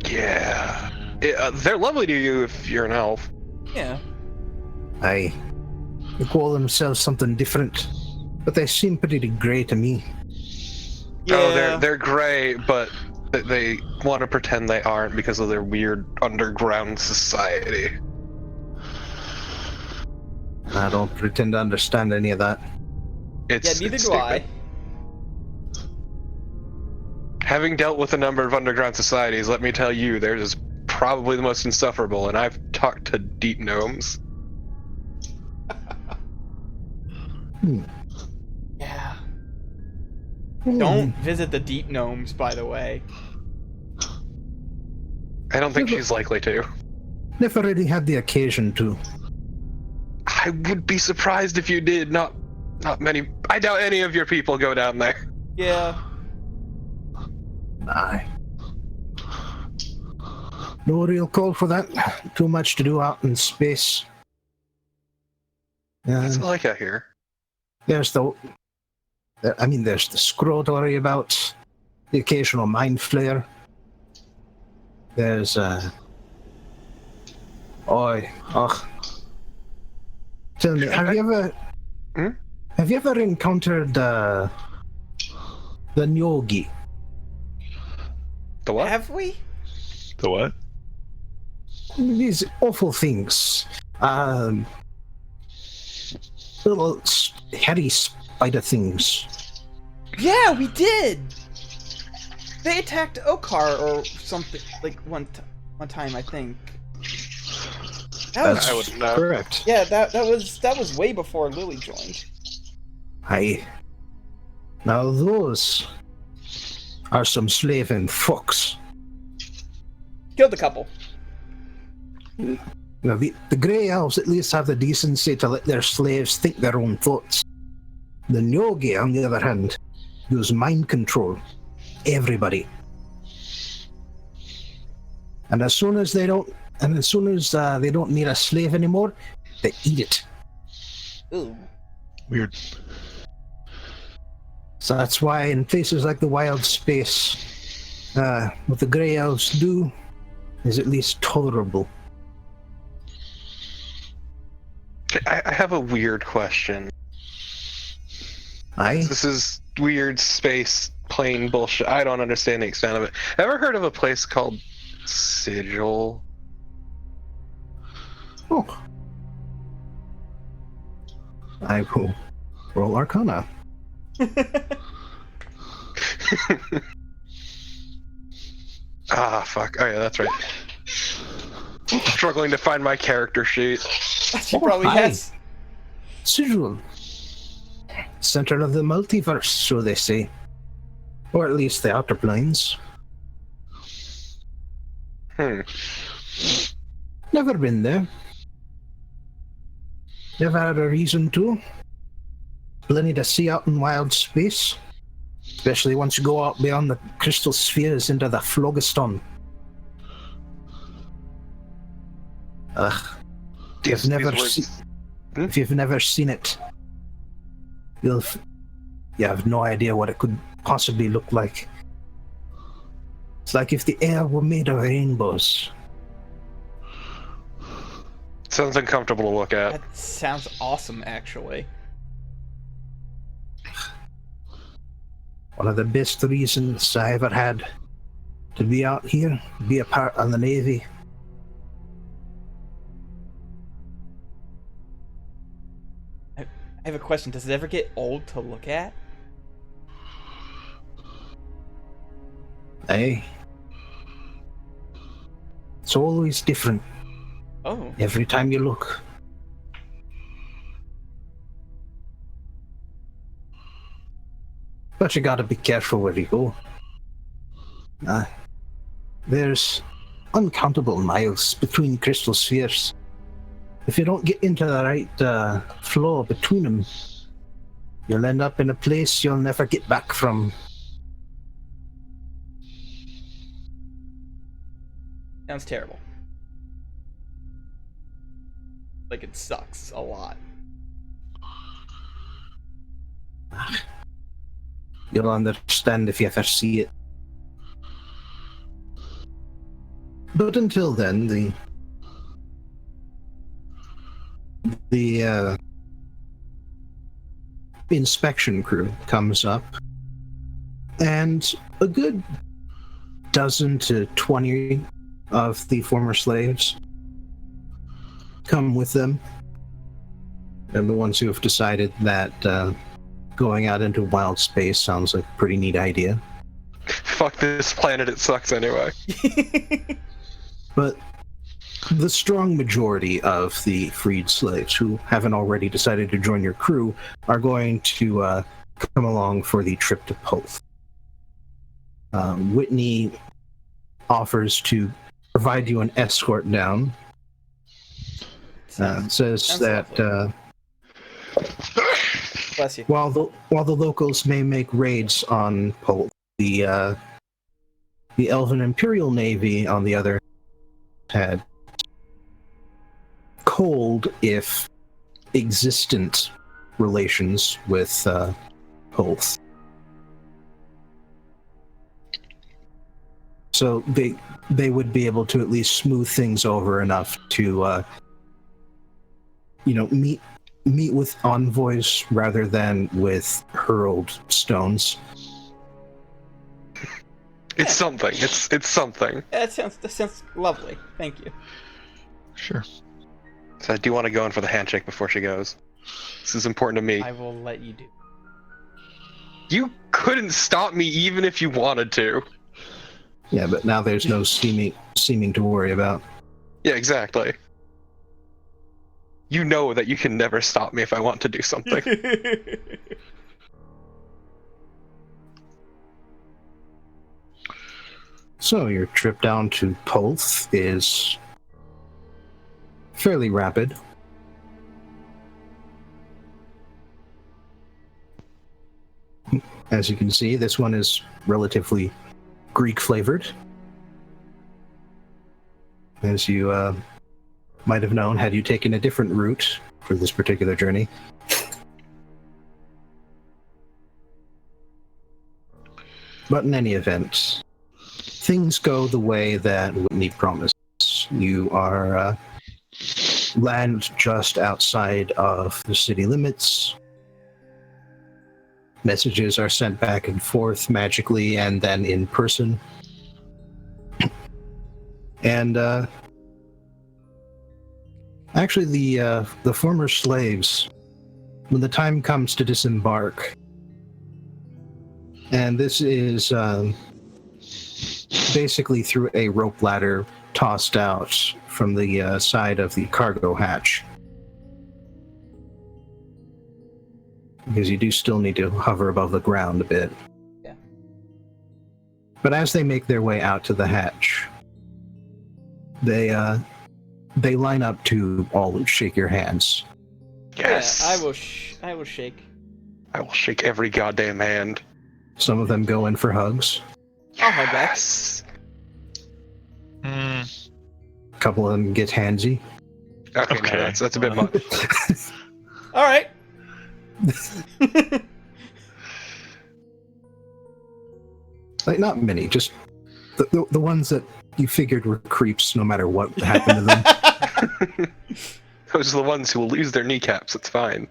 Yeah. They're lovely to you if you're an elf. Yeah. Aye. They call themselves something different, but they seem pretty grey to me. Yeah. Oh, they're gray, but they want to pretend they aren't because of their weird underground society. I don't pretend to understand any of that. Yeah, neither it's do I. Having dealt with a number of underground societies, let me tell you, theirs is probably the most insufferable, and I've talked to deep gnomes. Yeah. Hmm. Don't visit the deep gnomes, by the way. I don't think she's likely to. Never really had the occasion to. I would be surprised if you did. Not many. I doubt any of your people go down there. Yeah. Aye. No real call for that. Too much to do out in space. That's all I got here. There's the scroll to worry about, the occasional mind flare. There's Tell me, have you ever encountered the Nyogi? The what? Have we? The what? These awful things. Little hairy spider things. Yeah, we did. They attacked Okar or something like one time, I think. That was, I wouldn't know. Correct. yeah, that was way before Lily joined. Aye. Now those are some slaving fucks. Killed a couple. Now the Grey Elves at least have the decency to let their slaves think their own thoughts. The Nyogi, on the other hand, use mind control. Everybody. And as soon as they don't need a slave anymore, they eat it. Ooh. Weird. So that's why in places like the wild space, what the Grey Elves do is at least tolerable. I have a weird question. Aye? This is weird space plane bullshit. I don't understand the extent of it. Ever heard of a place called Sigil? Oh. I will roll Arcana. Ah, fuck. Oh yeah, that's right. I'm struggling to find my character sheet. She Oh, probably hi. has. Sigil. Center of the multiverse, so they say. Or at least the outer planes. Never been there. Never had a reason to. Plenty to see out in wild space. Especially once you go out beyond the crystal spheres into the phlogiston. Ugh. These words- If you've never seen it, you have no idea what it could possibly look like. It's like if the air were made of rainbows. Sounds uncomfortable to look at. That sounds awesome, actually. One of the best reasons I ever had to be out here, be a part of the Navy. I have a question. Does it ever get old to look at? Hey, it's always different Oh. every time you look. But you gotta be careful where you go. There's uncountable miles between crystal spheres. If you don't get into the right flow between them, you'll end up in a place you'll never get back from. Sounds terrible. Like it sucks a lot. You'll understand if you ever see it. But until then, the inspection crew comes up, and a good dozen to 20 of the former slaves come with them, and the ones who have decided that going out into wild space sounds like a pretty neat idea. Fuck this planet, it sucks anyway. But the strong majority of the freed slaves who haven't already decided to join your crew are going to come along for the trip to Pelth. Whitney offers to provide you an escort down. Says that Bless you. while the locals may make raids on Pelth, the Elven Imperial Navy, on the other hand, cold, if existent, relations with Pelth. So they would be able to at least smooth things over enough to meet with envoys rather than with hurled stones. It's something. It's something. That sounds lovely. Thank you. Sure. So I do want to go in for the handshake before she goes. This is important to me. I will let you do. You couldn't stop me even if you wanted to. Yeah, but now there's no seeming to worry about. Yeah, exactly. You know that you can never stop me if I want to do something. So your trip down to Pelth is fairly rapid. As you can see, this one is relatively Greek flavored. As you might have known had you taken a different route for this particular journey. But in any event, things go the way that Whitney promised. You are land just outside of the city limits. Messages are sent back and forth magically and then in person. And actually the former slaves, when the time comes to disembark, and this is basically through a rope ladder tossed out from the side of the cargo hatch. Because you do still need to hover above the ground a bit. Yeah. But as they make their way out to the hatch, they line up to all shake your hands. Yes. Yeah, I will shake. I will shake every goddamn hand. Some of them go in for hugs. I'll hug back. Yes. A couple of them get handsy. Okay, no, that's a bit much. All right. Like, not many, just the ones that you figured were creeps no matter what happened to them. Those are the ones who will lose their kneecaps. It's fine.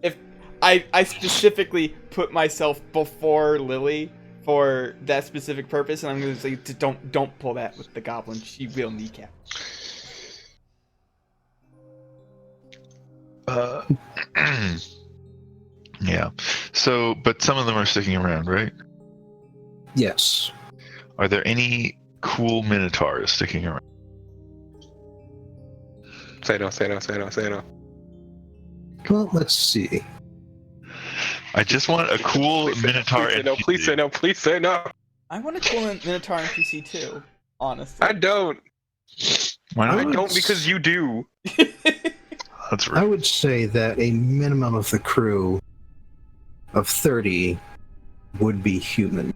If I specifically put myself before Lily for that specific purpose, and I'm going to say don't pull that with the goblin. She will kneecap. Yeah. So, but some of them are sticking around, right? Yes. Are there any cool minotaurs sticking around? Say no, say no, say no, say no. Well, let's see. I just want a cool minotaur. Please say no, please say no, please say no. I want a cool Minotaur NPC too, honestly. I don't. Why I not? don't because you do. That's I right. would say that a minimum of the crew of 30 would be human.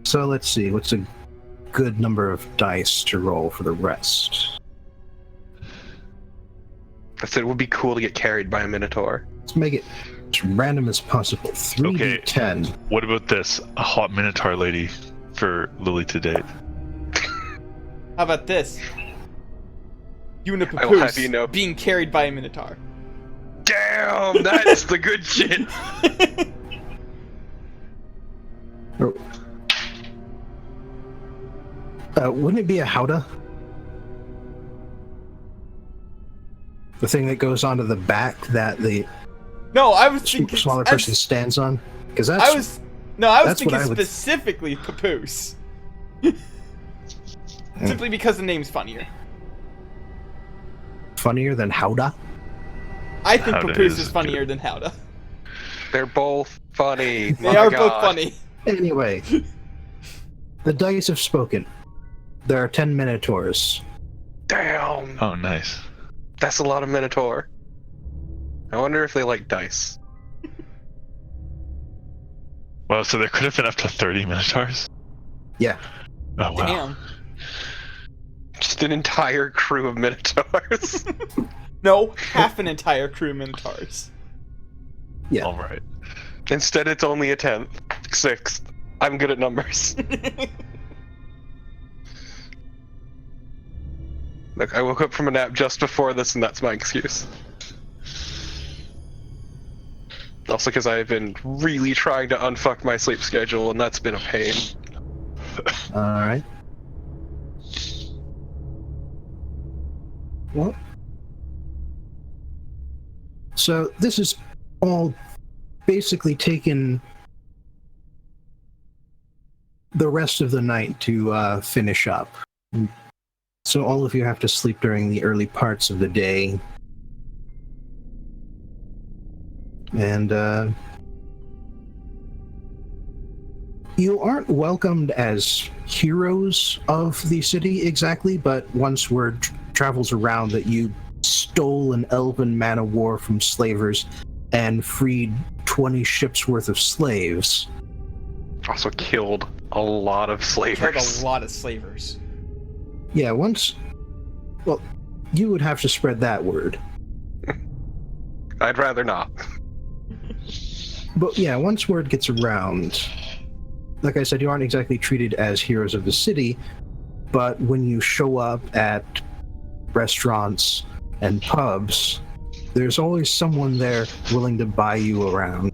So let's see, what's a good number of dice to roll for the rest? I said it would be cool to get carried by a minotaur. Let's make it as random as possible. 3d10. What about this? A hot minotaur lady for Lily to date. How about this? You and a I will have papoose you know. being carried by a Minotaur. Damn, that's the good shit. Wouldn't it be a howdah? The thing that goes onto the back that the No, I was thinking. smaller person stands on? Because that's I was that's thinking what I would- specifically papoose. Simply because the name's funnier. funnier than howdah. I think Howdah papoose is is funnier than howdah. They're both funny. They My are God. both funny. Anyway, the dice have spoken. There are 10 minotaurs. Damn, Oh, nice. that's a lot of minotaur. I wonder if they like dice. Well, so there could have been up to 30 minotaurs? Yeah. Oh, wow. Damn. Just an entire crew of minotaurs. No, half an entire crew of Minotaurs. Yeah. All right. Instead, it's only a 10th, 6th. I'm good at numbers. Look, I woke up from a nap just before this, and that's my excuse. Also, because I've been really trying to unfuck my sleep schedule, and that's been a pain. Alright. Well. So, this is all basically taken the rest of the night to finish up. So, all of you have to sleep during the early parts of the day. And, you aren't welcomed as heroes of the city exactly, but once word travels around that you stole an elven man of war from slavers and freed 20 ships worth of slaves. Also killed a lot of Killed slavers. a lot of slavers. Yeah, once... Well, you would have to spread that word. I'd rather not. But yeah, once word gets around, like I said, you aren't exactly treated as heroes of the city, but when you show up at restaurants and pubs, there's always someone there willing to buy you around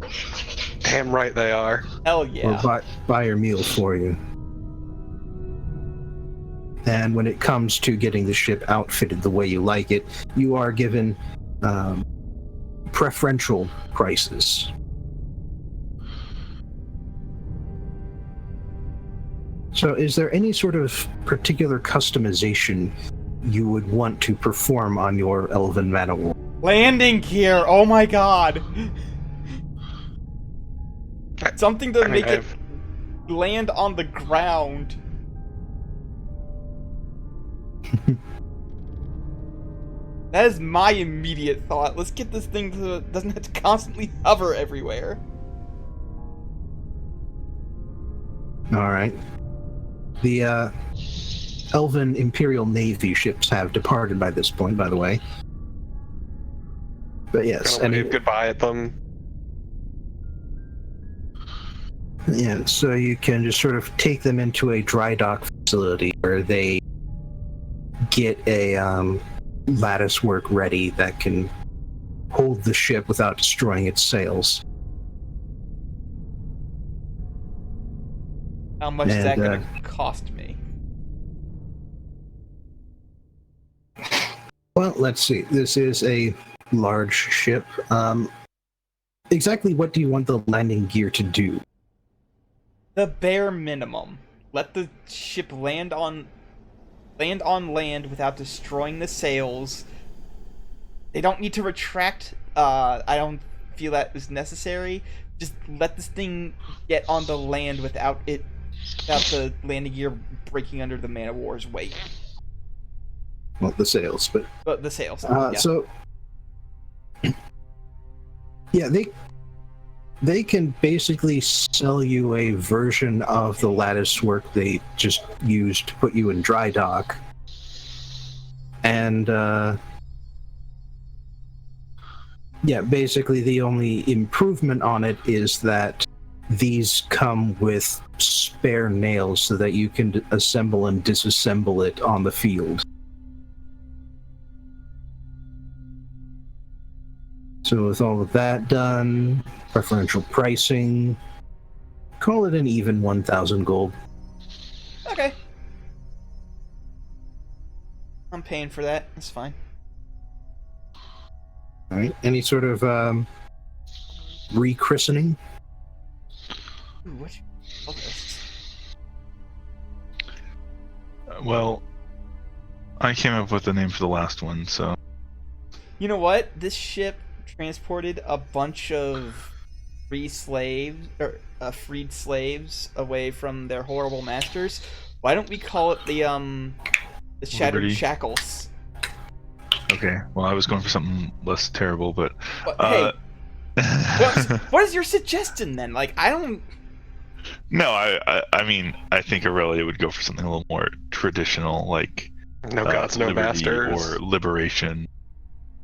Damn right they are. Hell or yeah. buy your meal for you. And when it comes to getting the ship outfitted the way you like it, you are given preferential prices. So is there any sort of particular customization you would want to perform on your elven man of war? Landing gear. Oh my god. Something to make it land on the ground. That is my immediate thought. Let's get this thing so it doesn't have to constantly hover everywhere. All right. The Elven Imperial Navy ships have departed by this point, by the way. But yes, Gonna wave goodbye at them. yeah, so you can just sort of take them into a dry dock facility where they get a lattice work ready that can hold the ship without destroying its sails. How much is And, that going to cost me? Well, let's see. This is a large ship. Exactly what do you want the landing gear to do? The bare minimum. Let the ship land on land without destroying the sails. They don't need to retract. I don't feel that is necessary. Just let this thing get on the land without the landing gear breaking under the man of war's weight. Well, the sails, But the sails. Yeah. So, yeah, they can basically sell you a version of the lattice work they just used to put you in dry dock. And, yeah, basically the only improvement on it is that these come with spare nails so that you can assemble and disassemble it on the field. So with all of that done, preferential pricing, call it an even 1,000 gold. Okay. I'm paying for that. That's fine. All right. Any sort of rechristening? Ooh, what should we call this? Well, I came up with the name for the last one, so. You know what? This ship transported a bunch of freed slaves away from their horrible masters. Why don't we call it the Shattered Liberty. Shackles? Okay, well, I was going for something less terrible, but. Hey, what is your suggestion then? Like, I don't. No, I mean, I think Aurelia would go for something a little more traditional, like. No gods, no Liberty masters. Or Liberation.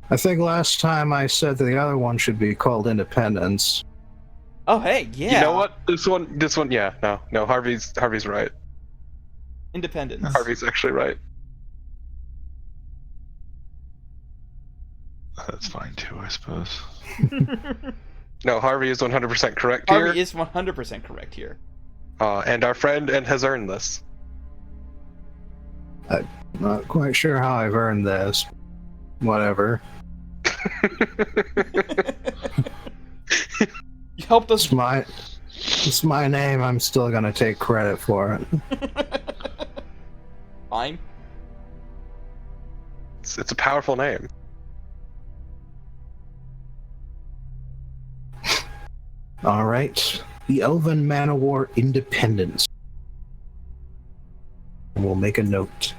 I think last time I said that the other one should be called Independence. Oh, hey, yeah. You know what? This one, yeah, no. Harvey's right. Independence. Harvey's actually right. That's fine too, I suppose. No, Harvey is 100% correct here. Harvey is 100% correct here. And our friend has earned this. I'm not quite sure how I've earned this. Whatever. You helped us. It's my name. I'm still gonna take credit for it. Fine. It's a powerful name. All right. The Elven Man of War Independence. We'll make a note.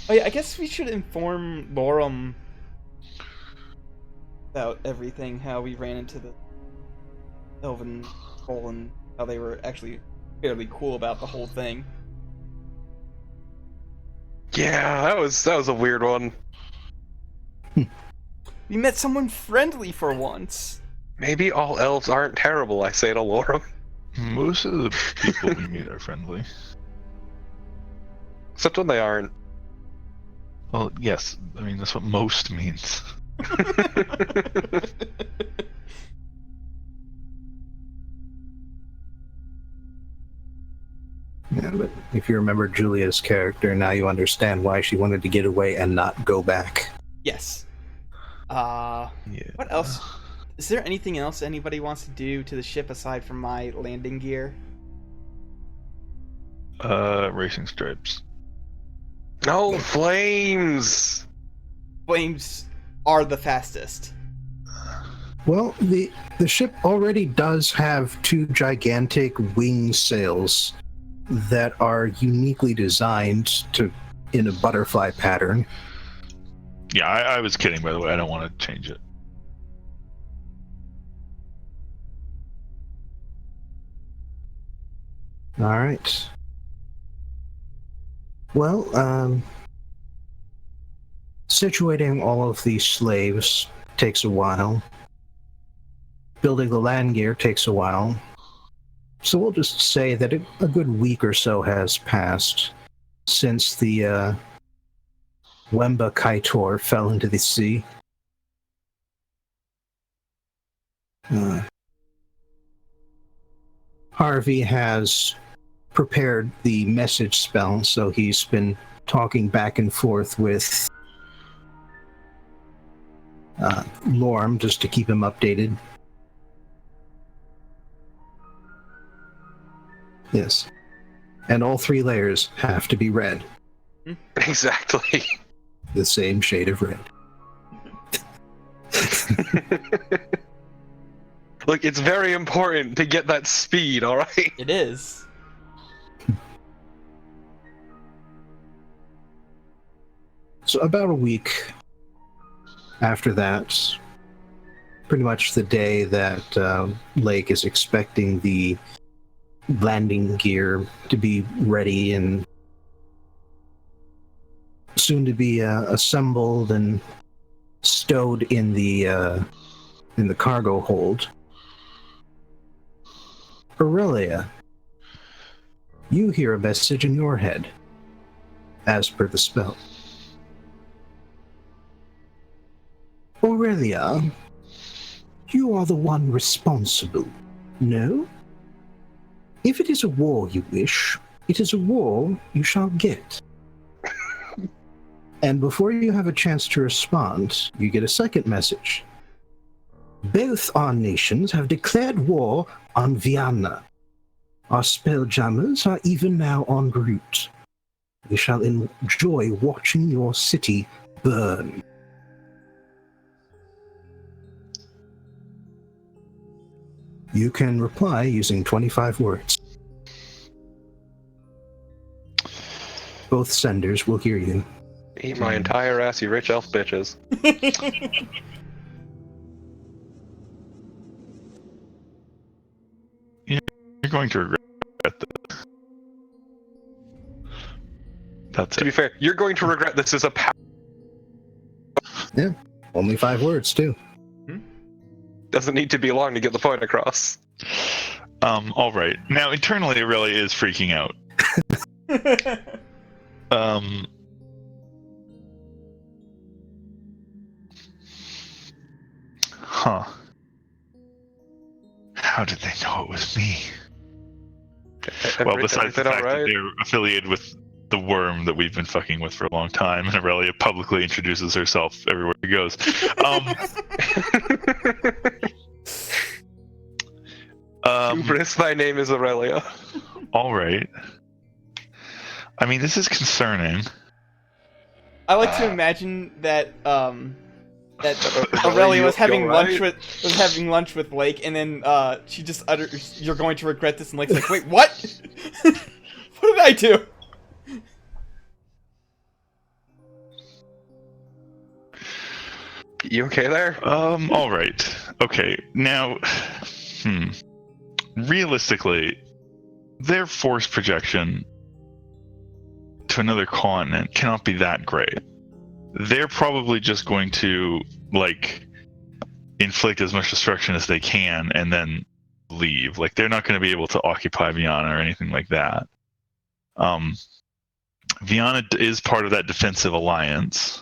Oh yeah, I guess we should inform Lorem about everything, how we ran into the Elven Troll and how they were actually fairly cool about the whole thing. Yeah, that was a weird one. We met someone friendly for once. Maybe all elves aren't terrible, I say to Laura. Most of the people we meet are friendly. Except when they aren't. Well, yes, I mean, that's what most means. Yeah, but if you remember Julia's character, now you understand why she wanted to get away and not go back. Yes. Yeah. What else? Is there anything else anybody wants to do to the ship aside from my landing gear? Racing stripes. No, flames! Flames are the fastest. Well, the ship already does have two gigantic wing sails that are uniquely designed in a butterfly pattern. Yeah, I was kidding, by the way. I don't want to change it. All right. Well, situating all of these slaves takes a while. Building the land gear takes a while. So we'll just say that a good week or so has passed since the Wemba Kaitor fell into the sea. Harvey has prepared the message spell, so he's been talking back and forth with Lorm just to keep him updated. Yes. And all 3 layers have to be red. Exactly. The same shade of red. Look, it's very important to get that speed, alright? It is. So about a week after that, pretty much the day that Lake is expecting the landing gear to be ready and soon to be assembled and stowed in the cargo hold. Aurelia, you hear a message in your head, as per the spell. Aurelia, you are the one responsible, no? If it is a war you wish, it is a war you shall get. And before you have a chance to respond, you get a second message. Both our nations have declared war on Vienna. Our spelljammers are even now en route. We shall enjoy watching your city burn. You can reply using 25 words. Both senders will hear you. Eat my entire ass, you rich elf bitches. You're going to regret this. That's To be it. fair, you're going to regret this as a power. Yeah, only 5 words, too. Doesn't need to be long to get the point across. All right. Now, internally, it really is freaking out. Huh. How did they know it was me? Well, besides the fact that they're affiliated with the worm that we've been fucking with for a long time, and Aurelia publicly introduces herself everywhere she goes. Hubris, my name is Aurelia. All right. I mean, this is concerning. I like to imagine that Aurelia was having lunch with Lake, and then she just utters, "You're going to regret this," and Lake's like, "Wait, what? What did I do?" You okay there? All right. Okay. Now, realistically, their force projection to another continent cannot be that great. They're probably just going to, like, inflict as much destruction as they can and then leave. Like, they're not going to be able to occupy Vienna or anything like that. Vienna is part of that defensive alliance.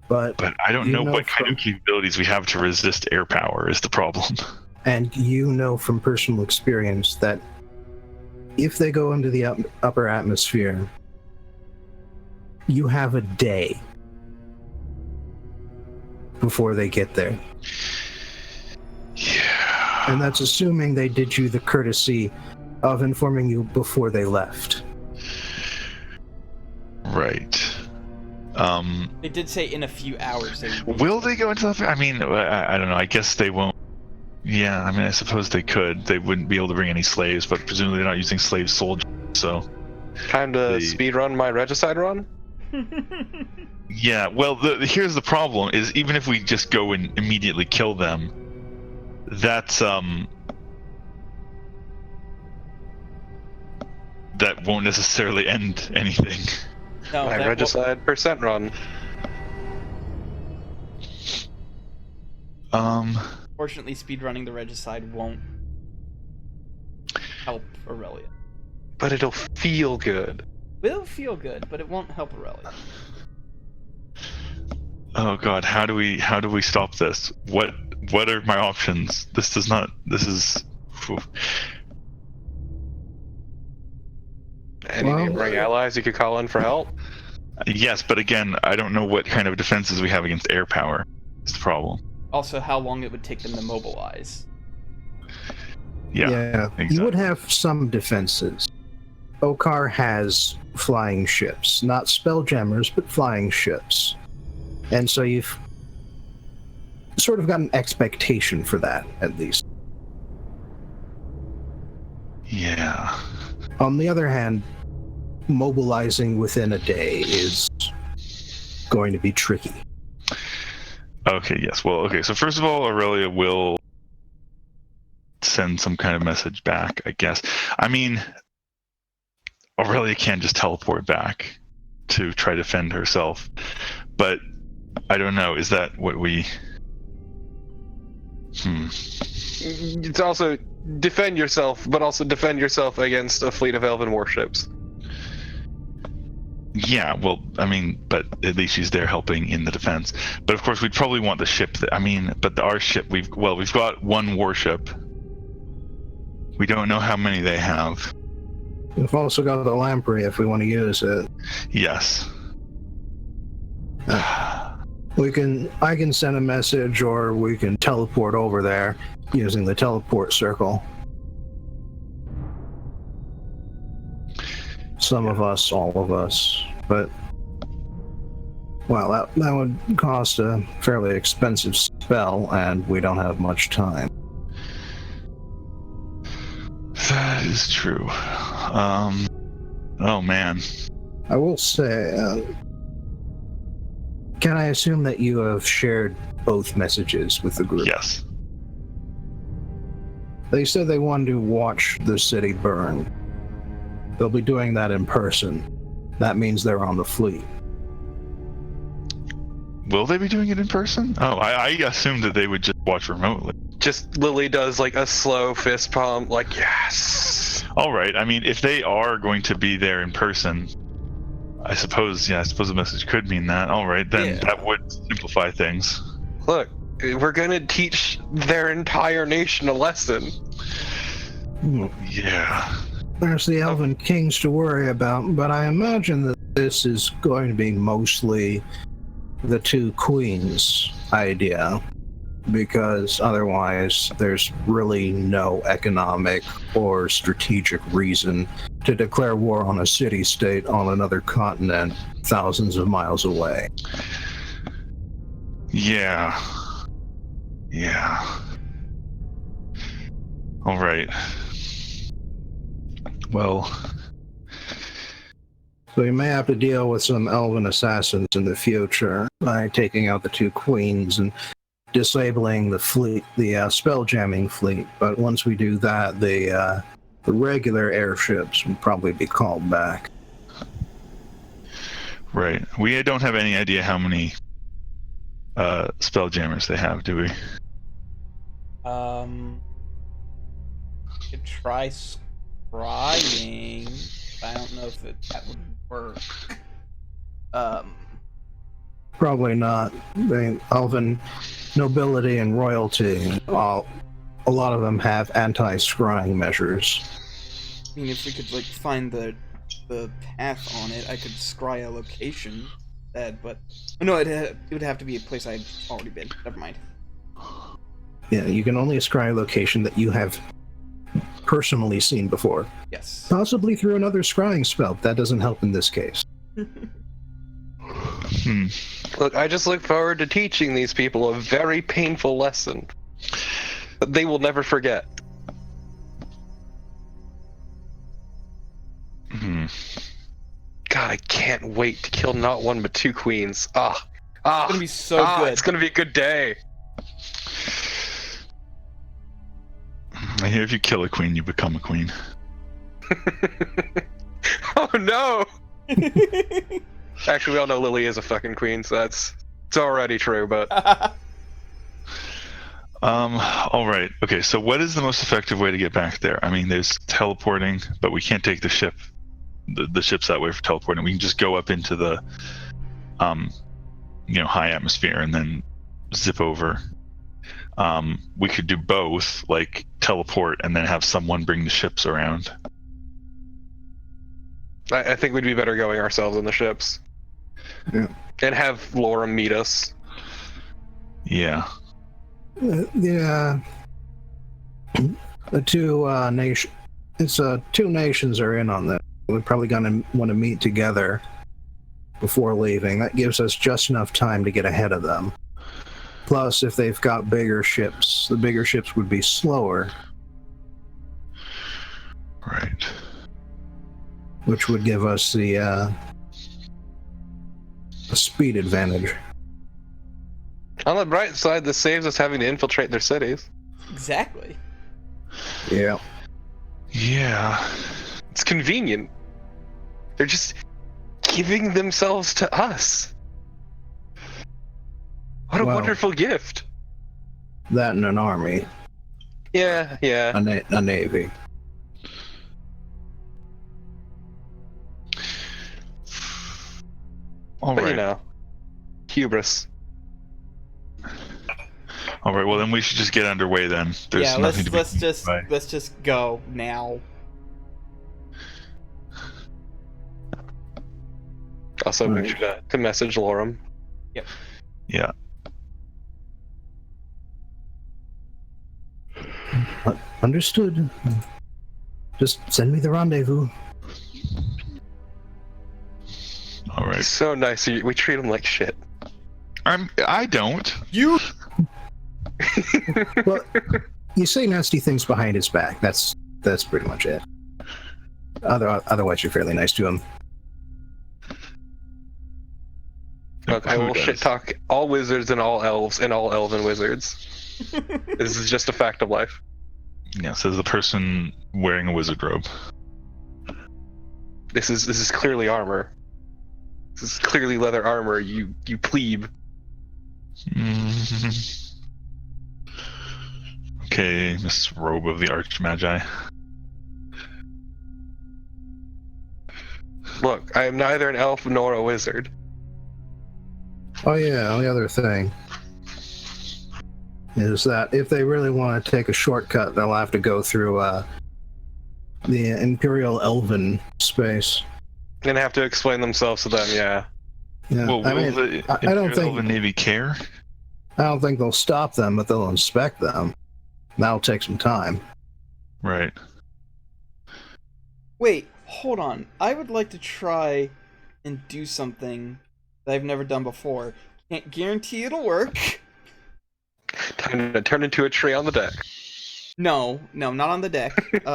But I don't know what kind of capabilities we have to resist air power is the problem. And you know from personal experience that if they go into the upper atmosphere, you have a day before they get there. Yeah. And that's assuming they did you the courtesy of informing you before they left. Right. They did say in a few hours. Will they go into the... I mean, I don't know. I guess they won't. Yeah, I mean, I suppose they could. They wouldn't be able to bring any slaves, but presumably they're not using slave soldiers, so... Time to speedrun my regicide run? Yeah, well, here's the problem, is even if we just go and immediately kill them, that's, that won't necessarily end anything. No, My regicide percent run. Fortunately, speedrunning the regicide won't help Aurelia. But it'll feel good. It'll feel good, but it won't help Aurelia. Oh god, how do we stop this? What are my options? This is Any Well- neighboring allies you could call in for help? Yes, but again, I don't know what kind of defenses we have against air power. Is the problem. Also, how long it would take them to mobilize. Yeah. You would have some defenses. Okar has flying ships, not spelljammers, but flying ships. And so you've sort of got an expectation for that, at least. Yeah. On the other hand, mobilizing within a day is going to be tricky. Okay, yes. Well, okay, so first of all, Aurelia will send some kind of message back, I guess. I mean, Aurelia can't just teleport back to try to defend herself. But I don't know, is that what we... It's also defend yourself, but also defend yourself against a fleet of elven warships. Yeah, well, I mean, but at least she's there helping in the defense. But of course, we'd probably want the ship. Our ship, we've got one warship. We don't know how many they have. We've also got the lamprey if we want to use it. Yes. I can send a message, or we can teleport over there using the teleport circle. Some of us, all of us, but well, that would cost a fairly expensive spell, and we don't have much time. That is true. Oh man. I will say, can I assume that you have shared both messages with the group? Yes. They said they wanted to watch the city burn. They'll be doing that in person. That means they're on the fleet. Will they be doing it in person? Oh, I assumed that they would just watch remotely. Just Lily does like a slow fist pump, like yes. All right. I mean, if they are going to be there in person, I suppose the message could mean that. All right, then that would simplify things. Look, we're gonna teach their entire nation a lesson. Yeah. There's the Elven Kings to worry about, but I imagine that this is going to be mostly the two queens idea, because otherwise there's really no economic or strategic reason to declare war on a city-state on another continent thousands of miles away. Yeah. All right. Well, So you may have to deal with some elven assassins in the future by taking out the two queens and disabling the fleet, the spell jamming fleet. But once we do that, the regular airships will probably be called back. right. We don't have any idea how many spelljammers they have, do we? Could try scrying. I don't know if that would work. Probably not. The elven nobility and royalty, a lot of them have anti-scrying measures. I mean, if we could find the path on it, I could scry a location. But no, it would have to be a place I'd already been. Never mind. Yeah, you can only scry a location that you have personally seen before. Yes. Possibly through another scrying spell, but that doesn't help in this case. Look, I just look forward to teaching these people a very painful lesson that they will never forget. God, I can't wait to kill not one but two queens. It's gonna be so good. It's gonna be a good day. I hear if you kill a queen, you become a queen. Oh no! Actually, we all know Lily is a fucking queen, so it's already true, but... All right. Okay, so what is the most effective way to get back there? I mean, there's teleporting, but we can't take the ship. The ship's that way for teleporting. We can just go up into the, high atmosphere and then zip over. We could do both, like teleport and then have someone bring the ships around. I think we'd be better going ourselves on the ships. Yeah. And have Laura meet us. Yeah. Yeah. The two nations are in on that. We're probably gonna want to meet together before leaving. That gives us just enough time to get ahead of them. Plus, if they've got bigger ships, the bigger ships would be slower, Right. which would give us the speed advantage. On the bright side, this saves us having to infiltrate their cities. Exactly. Yeah. Yeah. It's convenient. They're just giving themselves to us. What a Well, wonderful gift. That and an army, Yeah. a navy. All But right. you know, hubris. All right. Well, then we should just get underway. Then there's Yeah, nothing to be. let's just go now. Also, make Right. sure to message Lorem. Yeah. Understood. Just send me the rendezvous. All right. He's so nice. We treat him like shit. I don't. You. Well, you say nasty things behind his back. That's pretty much it. Otherwise, you're fairly nice to him. Look, I Who will does? shit talk all wizards and all elves and all elven wizards. This is just a fact of life. Yeah. Says the person wearing a wizard robe. This is clearly armor. This is clearly leather armor. You plebe. Mhm. Okay, Miss Robe of the Archmagi. Look, I am neither an elf nor a wizard. Oh yeah, the other thing is that if they really want to take a shortcut, they'll have to go through the Imperial Elven space. And have to explain themselves to them, yeah. Yeah, Well, I will mean, the I don't Imperial think Elven Navy care? I don't think they'll stop them, but they'll inspect them. That'll take some time. Right. Wait, hold on. I would like to try and do something that I've never done before. Can't guarantee it'll work. Time to turn into a tree on the deck. No, not on the deck.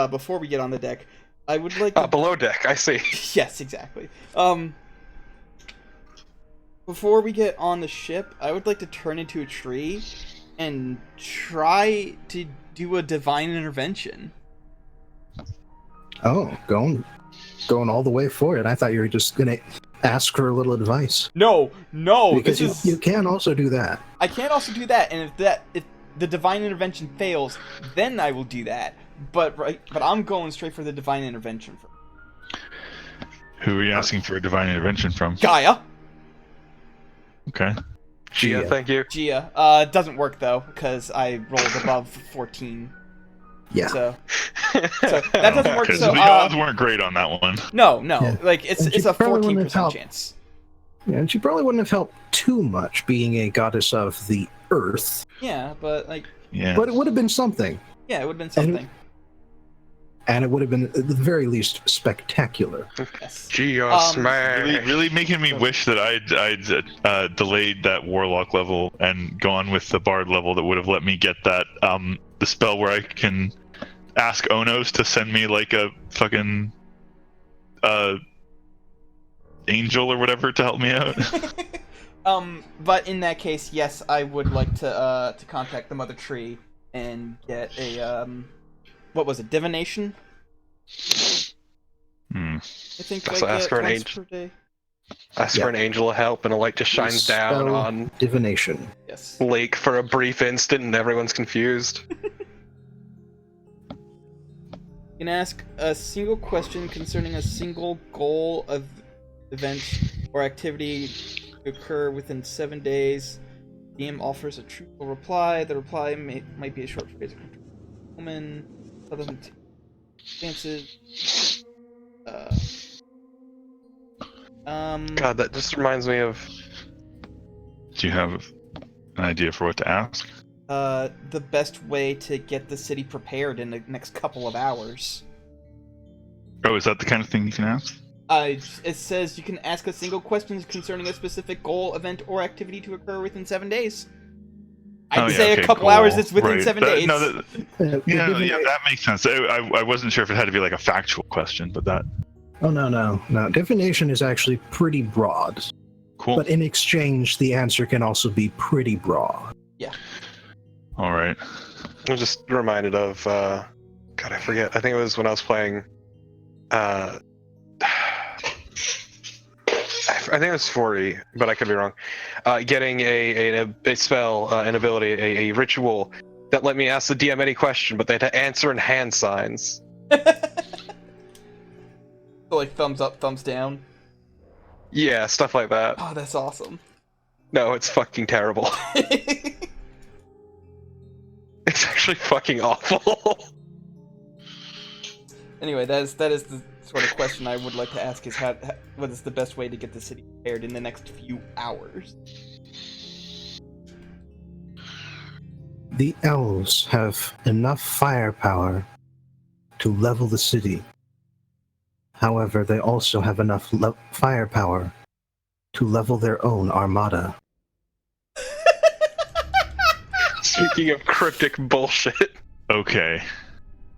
Before we get on the deck, I would like to... Below deck, I see. Yes, exactly. Before we get on the ship, I would like to turn into a tree and try to do a divine intervention. Oh, going all the way for it. I thought you were just gonna ask for a little advice. No, Because this is... you can also do that. I can't also do that, and if the divine intervention fails, then I will do that. But I'm going straight for the divine intervention first. Who are you asking for a divine intervention from? Gaia. Okay. Gia, thank you. Gia. Doesn't work though, because I rolled above 14. Yeah. So that doesn't work. Because So the odds weren't great on that one. no, Yeah. like it's And she a probably wouldn't have 14% helped. chance. Yeah, and she probably wouldn't have helped too much being a goddess of the earth, Yeah, but like, Yeah. but it would have been something. yeah, it would have been something. And it would have been, at the very least, spectacular. Yes. Gia smash. Really making me wish that I'd delayed that warlock level and gone with the bard level that would have let me get that the spell where I can ask Onos to send me like a fucking angel or whatever to help me out. But in that case, yes, I would like to contact the mother tree and get a what was it, divination? I think So I ask get for an once angel. per day. Ask for an angel of help, and a light just shines down Spell on divination. Yes. Lake for a brief instant, and everyone's confused. You can ask a single question concerning a single goal of event or activity to occur within 7 days. DM offers a truthful reply. The reply might be a short phrase of woman. Other than chances. God, that just reminds me of. Do you have an idea for what to ask? The best way to get the city prepared in the next couple of hours. Oh, is that the kind of thing you can ask? It says you can ask a single question concerning a specific goal, event, or activity to occur within 7 days. I'd say a couple hours, it's within 7 days. No, that makes sense. I wasn't sure if it had to be like a factual question, but that... Oh, no. Divination is actually pretty broad. Cool. But in exchange, the answer can also be pretty broad. Yeah. All right. I'm just reminded of, God, I forget. I think it was when I was playing, I think it was 40, but I could be wrong. Getting a spell, an ability, a ritual that let me ask the DM any question, but they had to answer in hand signs. So like thumbs up, thumbs down. Yeah, stuff like that. Oh, that's awesome. No, it's fucking terrible. It's actually fucking awful. Anyway, that is the sort of question I would like to ask: is what is the best way to get the city prepared in the next few hours? The elves have enough firepower to level the city. However, they also have enough firepower to level their own armada. Speaking of cryptic bullshit. Okay.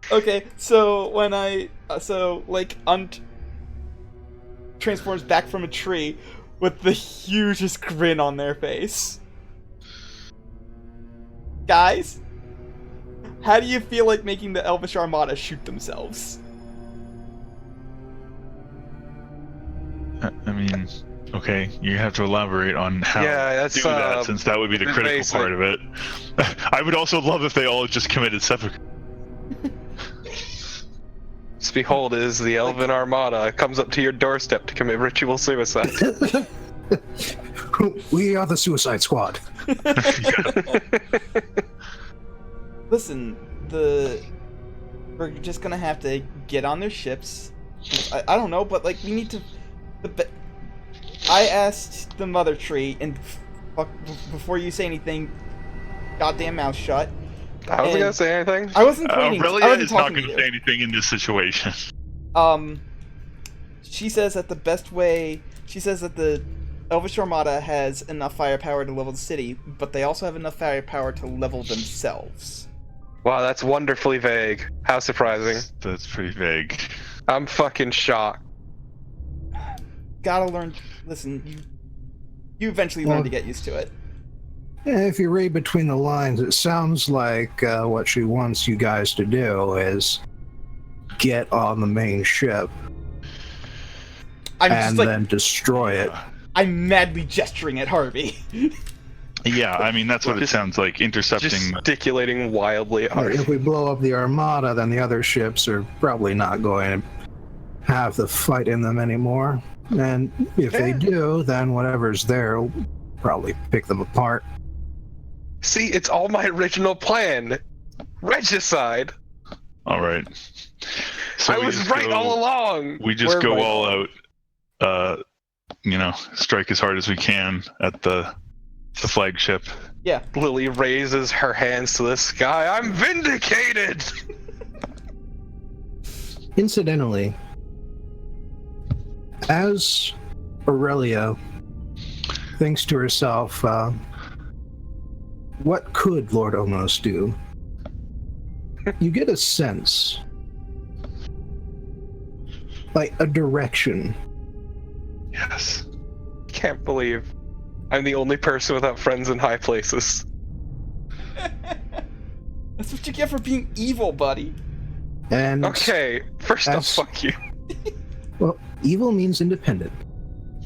Okay, so when transforms back from a tree with the hugest grin on their face. Guys, how do you feel like making the Elvish Armada shoot themselves? I mean, okay, you have to elaborate on how to do that, since that would be the critical basic. part of it. I would also love if they all just committed seppuku. Behold is the Elven Armada comes up to your doorstep to commit ritual suicide. We are the Suicide Squad. Listen, we're just gonna have to get on their ships. I don't know, but like we need to. I asked the mother tree, and before you say anything, goddamn mouth shut. I wasn't gonna say anything. I wasn't pointing. Aurelia is not gonna say anything in this situation. She says that the best way. She says that the Elvish Armada has enough firepower to level the city, but they also have enough firepower to level themselves. Wow, that's wonderfully vague. How surprising. That's pretty vague. I'm fucking shocked. Gotta learn. Listen, you eventually learn to get used to it. If you read between the lines, it sounds like what she wants you guys to do is get on the main ship then destroy it. I'm madly gesturing at Harvey. Yeah, I mean, that's what it sounds like, intercepting... Gesticulating wildly at Harvey. If we blow up the Armada, then the other ships are probably not going to have the fight in them anymore. And if they do, then whatever's there will probably pick them apart. See, it's all my original plan. Regicide. All right. So I was right all along. We just go all out. Strike as hard as we can at the flagship. Yeah. Lily raises her hands to the sky. I'm vindicated. Incidentally, as Aurelia thinks to herself, what could Lord Omos do? You get a sense, like a direction. Yes. Can't believe I'm the only person without friends in high places. That's what you get for being evil, buddy. And okay, first off, fuck you. Well, evil means independent.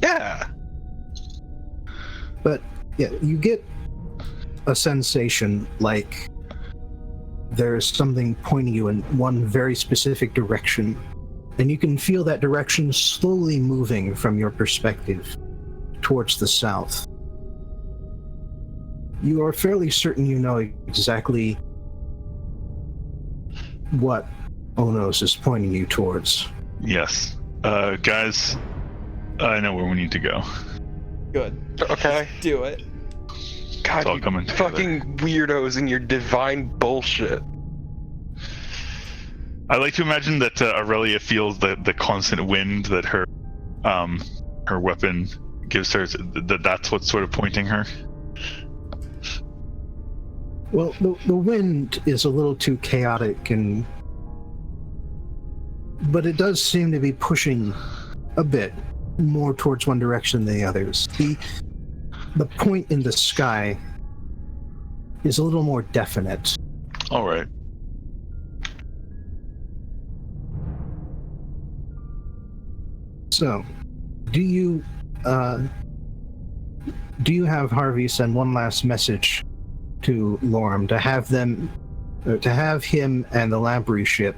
Yeah. But yeah, you get a sensation like there's something pointing you in one very specific direction, and you can feel that direction slowly moving from your perspective towards the south. You are fairly certain you know exactly what Onos is pointing you towards. Yes. Guys, I know where we need to go. Good. Okay. Do it. God, It's all you coming together. fucking weirdos and your divine bullshit. I like to imagine that Aurelia feels the constant wind that her weapon gives her. That's what's sort of pointing her. Well, the wind is a little too chaotic, but it does seem to be pushing a bit more towards one direction than the others. The point in the sky is a little more definite. All right. So, do you have Harvey send one last message to Lorm to have him and the Lamprey ship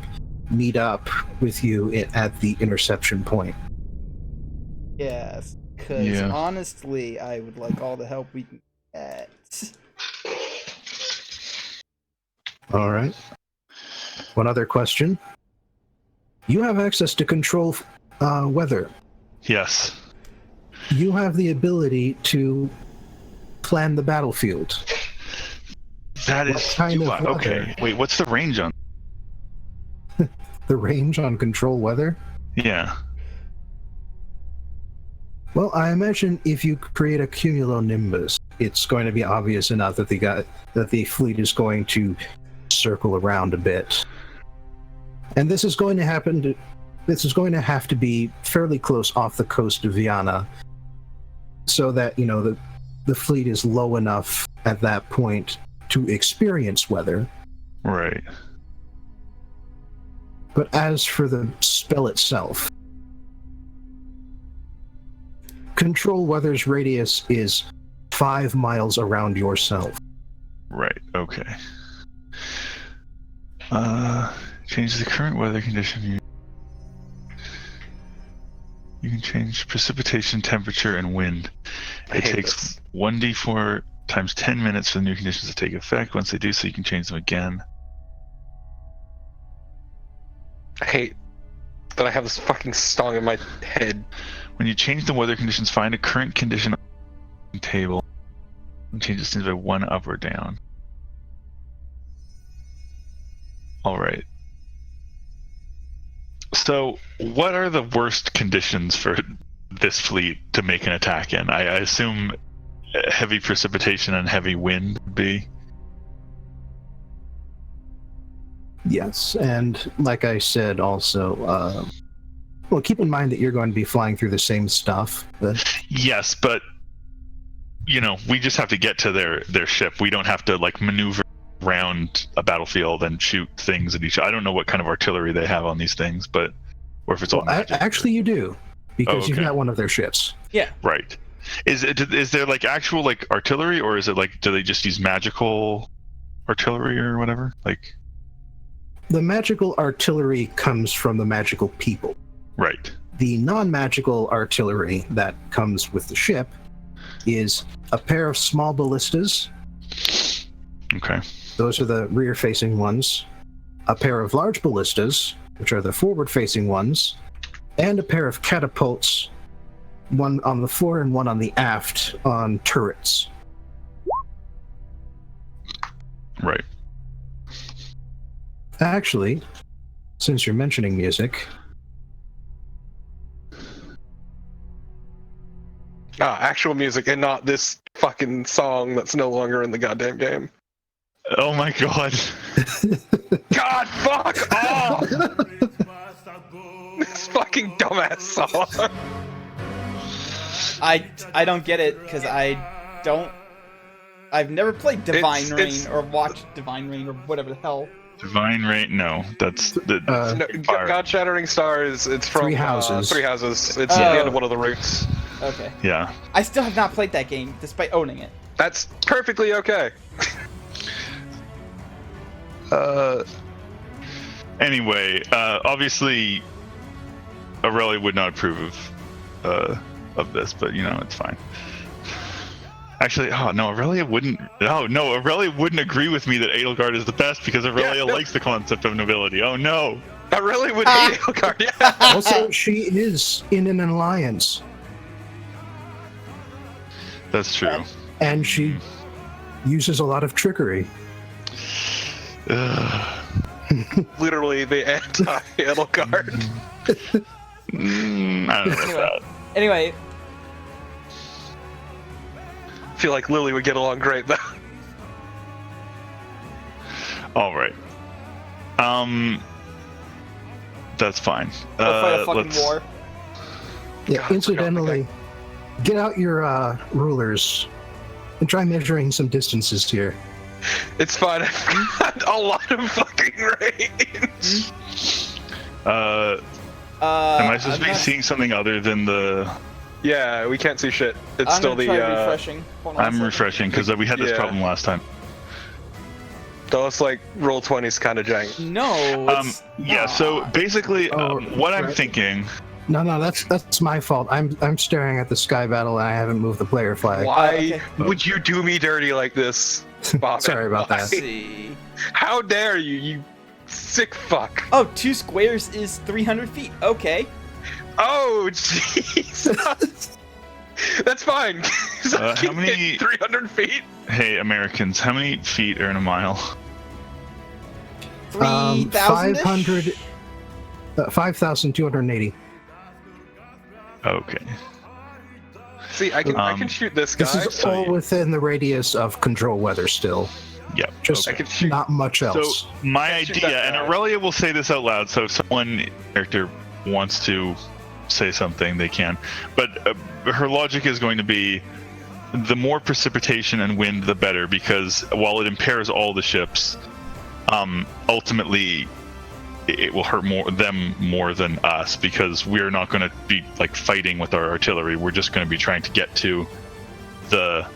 meet up with you at the interception point? Yes, because Yeah. honestly, I would like all the help we can get. All right. One other question. You have access to control weather. Yes. You have the ability to plan the battlefield. That What is kind of okay. weather? Wait, what's the range on? The range on control weather? Yeah. Well, I imagine if you create a cumulonimbus, it's going to be obvious enough that the fleet is going to circle around a bit. And this is going to have to be fairly close off the coast of Viana, so that the fleet is low enough at that point to experience weather. Right. But as for the spell itself, control weather's radius is 5 miles around yourself. Right. Okay. Change the current weather condition. You can change precipitation, temperature, and wind. It takes 1d4 times 10 minutes for the new conditions to take effect. Once they do so, you can change them again. I hate that I have this fucking song in my head. When you change the weather conditions, find a current condition on the table and change it by 1 up or down. Alright. So, what are the worst conditions for this fleet to make an attack in? I assume heavy precipitation and heavy wind would be. Yes, and like I said also, well, keep in mind that you're going to be flying through the same stuff. Yes, but we just have to get to their ship. We don't have to maneuver around a battlefield and shoot things at each other. I don't know what kind of artillery they have on these things, or if it's all magic. Actually, you do, because okay. you've got one of their ships. Yeah. Right. Is there actual artillery, or is it do they just use magical artillery or whatever? The magical artillery comes from the magical people. Right. The non-magical artillery that comes with the ship is a pair of small ballistas. Okay. Those are the rear-facing ones. A pair of large ballistas, which are the forward-facing ones, and a pair of catapults, one on the fore and one on the aft on turrets. Right. Actually, since you're mentioning music... Actual music and not this fucking song that's no longer in the goddamn game. Oh my god. God, fuck off! This fucking dumbass song. I don't get it, because I've never played Divine Rain or watched Divine Rain or whatever the hell. Divine Rain? No, that's the God Shattering Stars. It's from Three Houses. Three Houses. It's the end of one of the routes. Okay. Yeah. I still have not played that game, despite owning it. That's perfectly okay. Anyway, obviously, Aurelia would not approve of this, but it's fine. Actually, oh no, Aurelia wouldn't. Oh no, Aurelia wouldn't agree with me that Edelgard is the best because Aurelia likes the concept of nobility. Oh no. I really would hate Edelgard. Yeah. Also, she is in an alliance, That's true. and she uses a lot of trickery. Literally the anti-Edelgard. I don't know about that. Anyway, I feel like Lily would get along great though. All right. That's fine. go fight a fucking let's- war. Yeah. God, Incidentally, get out your rulers and try measuring some distances here. It's fine. I've got a lot of fucking range. Am I supposed to be I'm not- seeing something other than the? Yeah, we can't see shit. It's I'm still gonna the. try refreshing. Hold on a I'm second. refreshing because we had this Yeah. problem last time. Those like roll 20's kind of jank. No, it's Yeah. So not. basically, Oh, what I'm right. thinking. No, that's my fault. I'm staring at the sky battle and I haven't moved the player flag. Why okay. would you do me dirty like this, Bob? Sorry about that. Let's see. How dare you, you sick fuck? Oh, 2 squares is 300 feet. Okay. Oh, jeez. That's fine. How many- 300 feet? Hey, Americans, how many feet are in a mile? 3,000. 500, 5,280. Okay. See, I can shoot this guy. This is so all you- within the radius of control weather still. Yep. Just I can shoot. not much else. So my Shoot idea, that and guy. Aurelia will say this out loud, so if someone character wants to say something, they can. But her logic is going to be the more precipitation and wind, the better, because while it impairs all the ships, ultimately it will hurt them more than us, because we're not going to be like fighting with our artillery. We're just going to be trying to get to the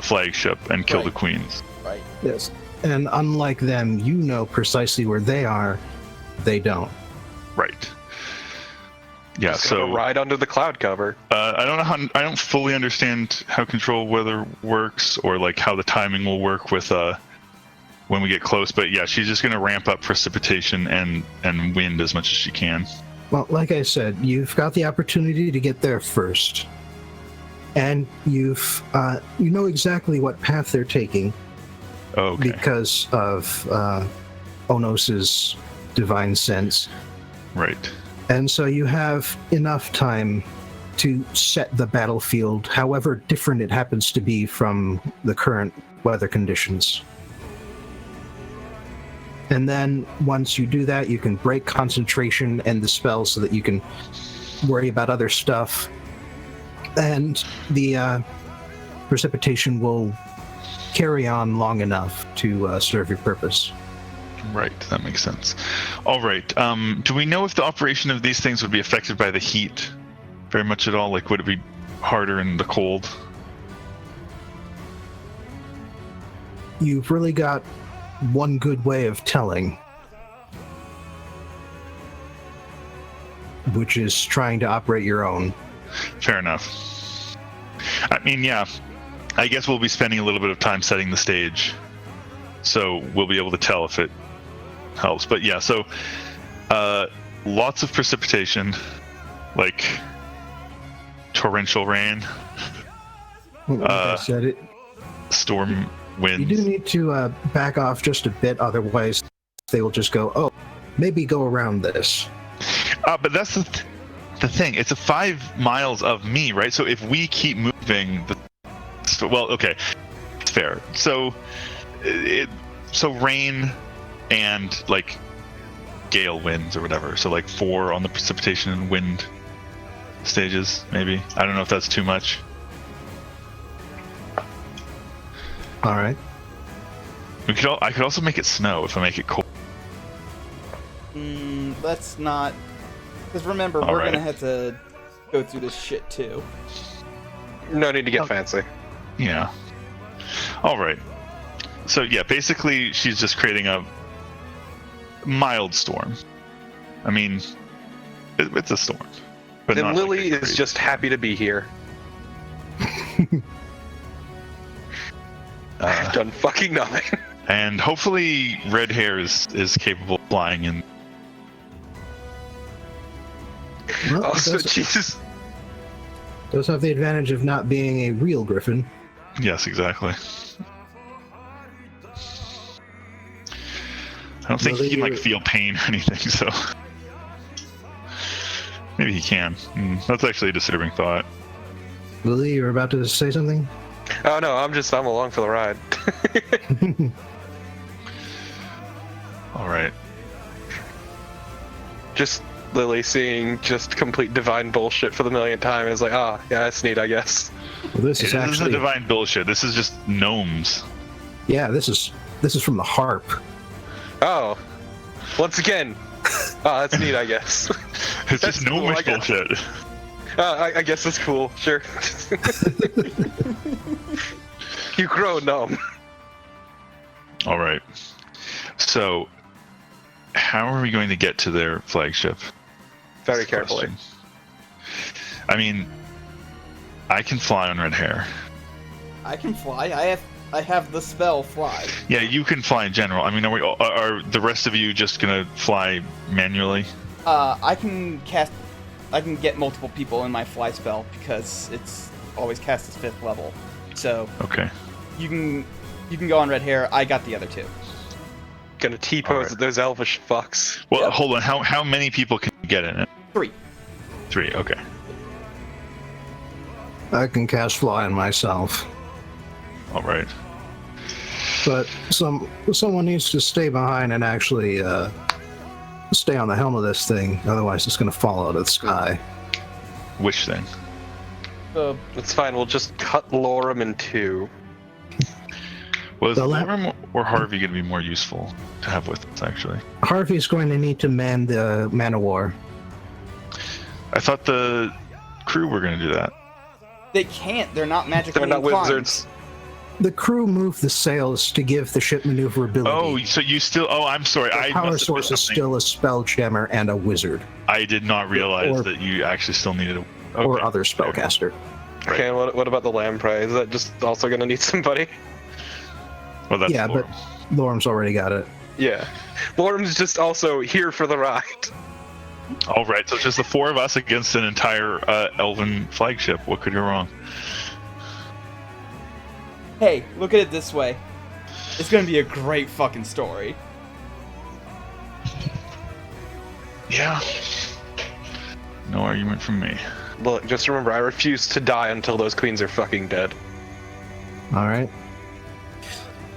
flagship and kill the Right. queens. Right. Yes. And unlike them, you know precisely where they are. They don't. Right. Yeah. Just gonna So ride under the cloud cover. I don't know how. I don't fully understand how control weather works, or like how the timing will work with when we get close. But yeah, she's just gonna ramp up precipitation and wind as much as she can. Well, like I said, you've got the opportunity to get there first. And you know exactly what path they're taking Okay. because of Onos's divine sense. Right. And so you have enough time to set the battlefield however different it happens to be from the current weather conditions. And then once you do that, you can break concentration and the spell so that you can worry about other stuff. And the precipitation will carry on long enough to serve your purpose. Right. That makes sense. All right. Do we know if the operation of these things would be affected by the heat very much at all? Like, would it be harder in the cold? You've really got one good way of telling, which is trying to operate your own. Fair enough. I mean, yeah. I guess we'll be spending a little bit of time setting the stage, so we'll be able to tell if it helps. But yeah, so lots of precipitation, like torrential rain, Like I said, storm you winds. do need to back off just a bit, otherwise they will just go, oh, maybe go around this. But that's the thing. It's a 5 miles of me, right? So if we keep moving, well, okay, it's fair. So, so rain and like gale winds or whatever. So like 4 on the precipitation and wind stages, maybe. I don't know if that's too much. All right. I could also make it snow if I make it cold. Let's not. Because remember, All we're right. gonna have to go through this shit too. No need to get fancy. Yeah. All right. So yeah, basically she's just creating a mild storm. I mean, it's a storm, but Then not Lily like a is crazy- just happy to be here. I've done fucking nothing. And hopefully red hair is capable of flying in. Well, Also, it Jesus. does have the advantage of not being a real griffin. Yes, exactly. I don't think he can like feel pain or anything, so maybe he can. That's actually a disturbing thought. Lily, you're about to say something? Oh no, I'm along for the ride. All right. Just Lily seeing just complete divine bullshit for the millionth time is like, yeah, that's neat, I guess. Well, this is This actually isn't divine bullshit. This is just gnomes. yeah. This is from the harp. Oh, once again, that's neat, I guess. It's That's just cool, gnomish I guess. bullshit. I guess that's cool. Sure. You grow numb. All right. So, how are we going to get to their flagship? Very That's the carefully. question. I mean, I can fly on red hair. I can fly. I have the spell fly. Yeah, you can fly in general. I mean, are the rest of you just gonna fly manually? I can get multiple people in my fly spell because it's always cast as 5th level. So Okay. you can go on red hair. I got the other 2. Gonna T-pose Alright. those elvish fucks. Well, Yep. hold on. How many people can you get in it? 3. 3. Okay. I can cast fly on myself, All right. but someone needs to stay behind and actually stay on the helm of this thing. Otherwise, it's going to fall out of the sky. Which thing? It's fine. We'll just cut Lorem in 2. Was The Lorem or Harvey going to be more useful to have with us? Actually, Harvey's going to need to man the man of war. I thought the crew were going to do that. They can't. They're not magically They're not inclined. wizards. The crew moved the sails to give the ship maneuverability. Oh, so you still? Oh, I'm sorry. The I power must have source missed is something. still a spelljammer and a wizard, I did not realize Or- that you actually still needed a. Okay. or other spellcaster. Right. Okay, and what about the lamprey? Is that just also gonna need somebody? Well, that's Yeah, but Lorem. Lorem's already got it. Yeah. Lorem's just also here for the ride. All right. So it's just the 4 of us against an entire elven flagship. What could go wrong? Hey, look at it this way. It's gonna be a great fucking story. Yeah. No argument from me. Look, just remember, I refuse to die until those queens are fucking dead. All right.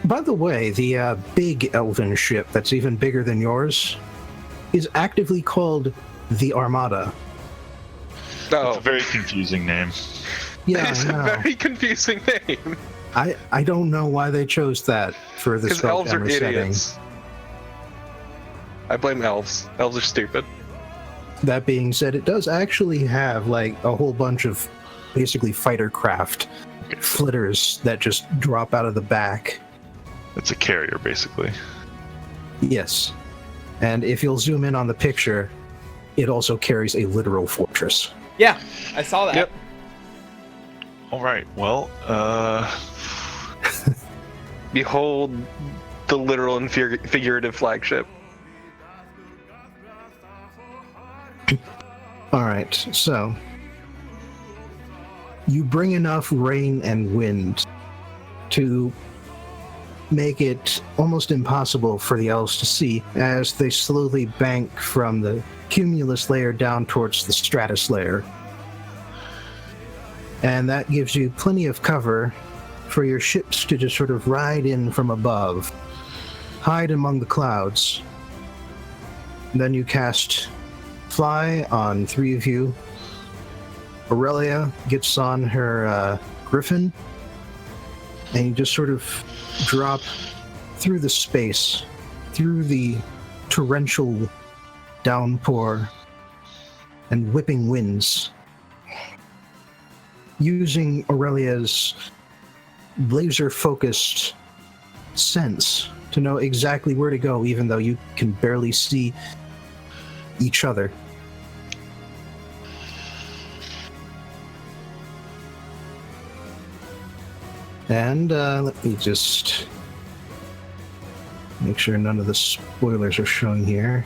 By the way, the big elven ship that's even bigger than yours is actively called the Armada. It's Oh, a very confusing name. Yeah, it's I a know. very confusing name. I don't know why they chose that for the Because elves are spellcamera setting. idiots. I blame elves. Elves are stupid. That being said, it does actually have like a whole bunch of basically fighter craft flitters that just drop out of the back. It's a carrier, basically. Yes. And if you'll zoom in on the picture, it also carries a literal fortress. Yeah, I saw that. Yep. All right. Well, Behold the literal and figurative flagship. All right, so you bring enough rain and wind to make it almost impossible for the elves to see as they slowly bank from the cumulus layer down towards the stratus layer. And that gives you plenty of cover for your ships to just sort of ride in from above, hide among the clouds. Then you cast Fly on 3 of you. Aurelia gets on her griffin, and you just sort of drop through the space, through the torrential downpour and whipping winds, using Aurelia's laser-focused sense to know exactly where to go, even though you can barely see each other. And let me just make sure none of the spoilers are showing here.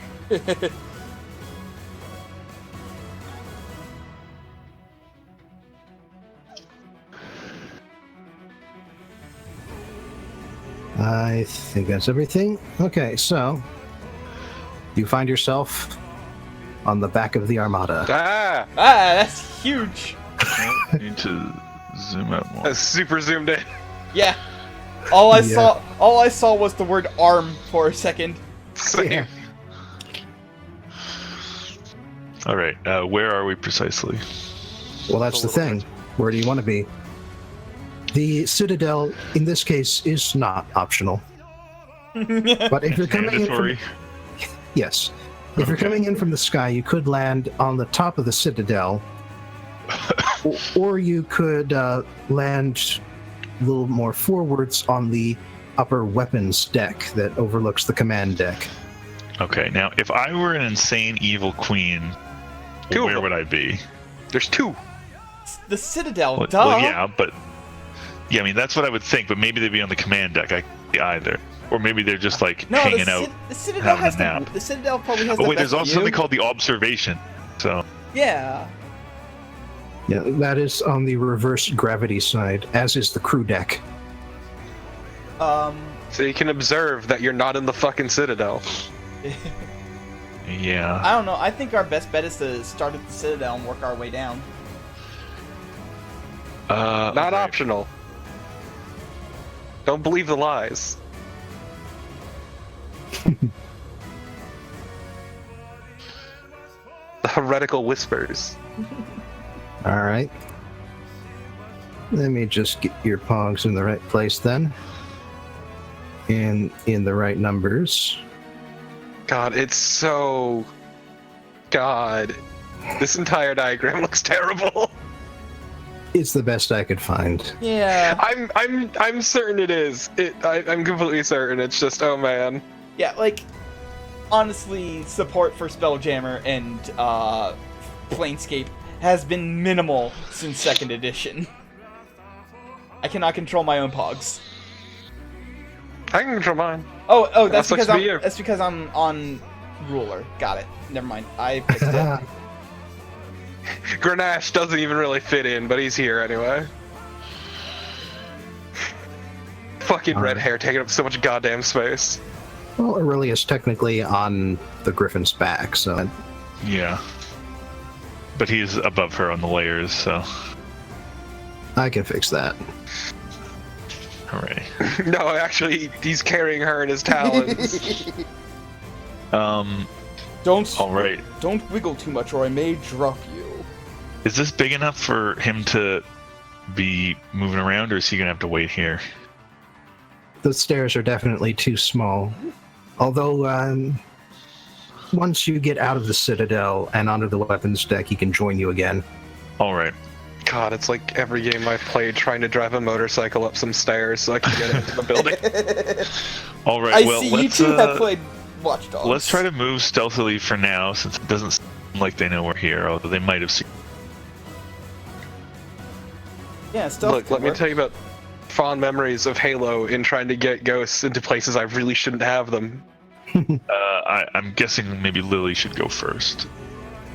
I think that's everything. Okay, so you find yourself on the back of the Armada. Ah! That's huge. I need to zoom out more. That's super zoomed in. Yeah. All I Yeah. saw was the word arm for a second. Same. Yeah. All right, where are we precisely? Well, that's the thing. Where do you want to be? The Citadel, in this case, is not optional. But if you're coming in Mandatory. from, yes, if you're coming in from the sky, you could land on the top of the Citadel, or you could land a little more forwards on the upper weapons deck that overlooks the command deck. Okay, now if I were an insane evil queen, Two of where them. would I be? There's two. The Citadel, Well, duh. well, yeah, but I mean that's what I would think. But maybe they'd be on the command deck. I could be either, or maybe they're just like No, hanging out. the Citadel having has a nap. the Citadel probably has Oh the wait, best there's also view. something called the observation. So Yeah. Yeah, that is on the reverse gravity side, as is the crew deck. So you can observe that you're not in the fucking Citadel. yeah, I don't know. I think our best bet is to start at the Citadel and work our way down. Not right. optional. Don't believe the lies. The heretical whispers. All right. Let me just get your pogs in the right place then. And in the right numbers. God, it's so... God. This entire diagram looks terrible. It's the best I could find. Yeah. I'm certain it is. I'm completely certain. It's just, oh man. Yeah, like, honestly, support for Spelljammer and Planescape has been minimal since 2nd edition. I cannot control my own pogs. I can control mine. Oh, that's That sucks because to I'm be you. that's because I'm on ruler. Got it. Never mind. I fixed it. Grenache doesn't even really fit in, but he's here anyway. Fucking red hair taking up so much goddamn space. Well, Aurelius technically on the Griffin's back, so yeah. But he's above her on the layers, so I can fix that. hooray. No, actually, he's carrying her in his talons. Don't All right. don't wiggle too much, or I may drop you. Is this big enough for him to be moving around, or is he gonna have to wait here? The stairs are definitely too small. Although, once you get out of the Citadel and onto the weapons deck, he can join you again. All right. God, it's like every game I've played trying to drive a motorcycle up some stairs so I can get into the building. All right. I well, see you let's two have played Watch Dogs. let's try to move stealthily for now, since it doesn't seem like they know we're here. Although they might have seen. Yeah, stealth. Look, let me tell you about fond memories of Halo in trying to get ghosts into places I really shouldn't have them. I'm guessing maybe Lily should go first.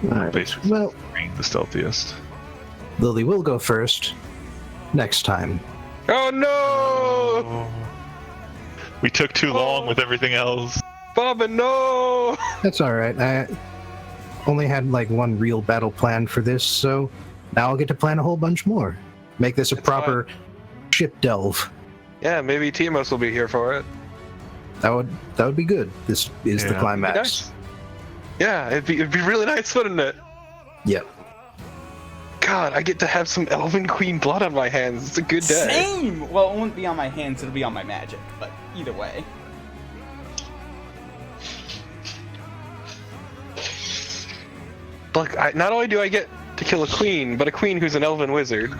Alright. Basically, Well, being the stealthiest. Lily will go first. Next time. Oh no! We took too long with everything else. Baba, no! That's alright. I only had like one real battle plan for this, so now I'll get to plan a whole bunch more. Make this a That's proper ship delve. Yeah, maybe Timos will be here for it. That would be good. This is the Yeah. climax. Nice. Yeah, it'd be really nice, wouldn't it? Yep. God, I get to have some Elven Queen blood on my hands. It's a good day. Same. Well, it won't be on my hands. It'll be on my magic. But either way. Look, not only do I get to kill a queen, but a queen who's an Elven wizard.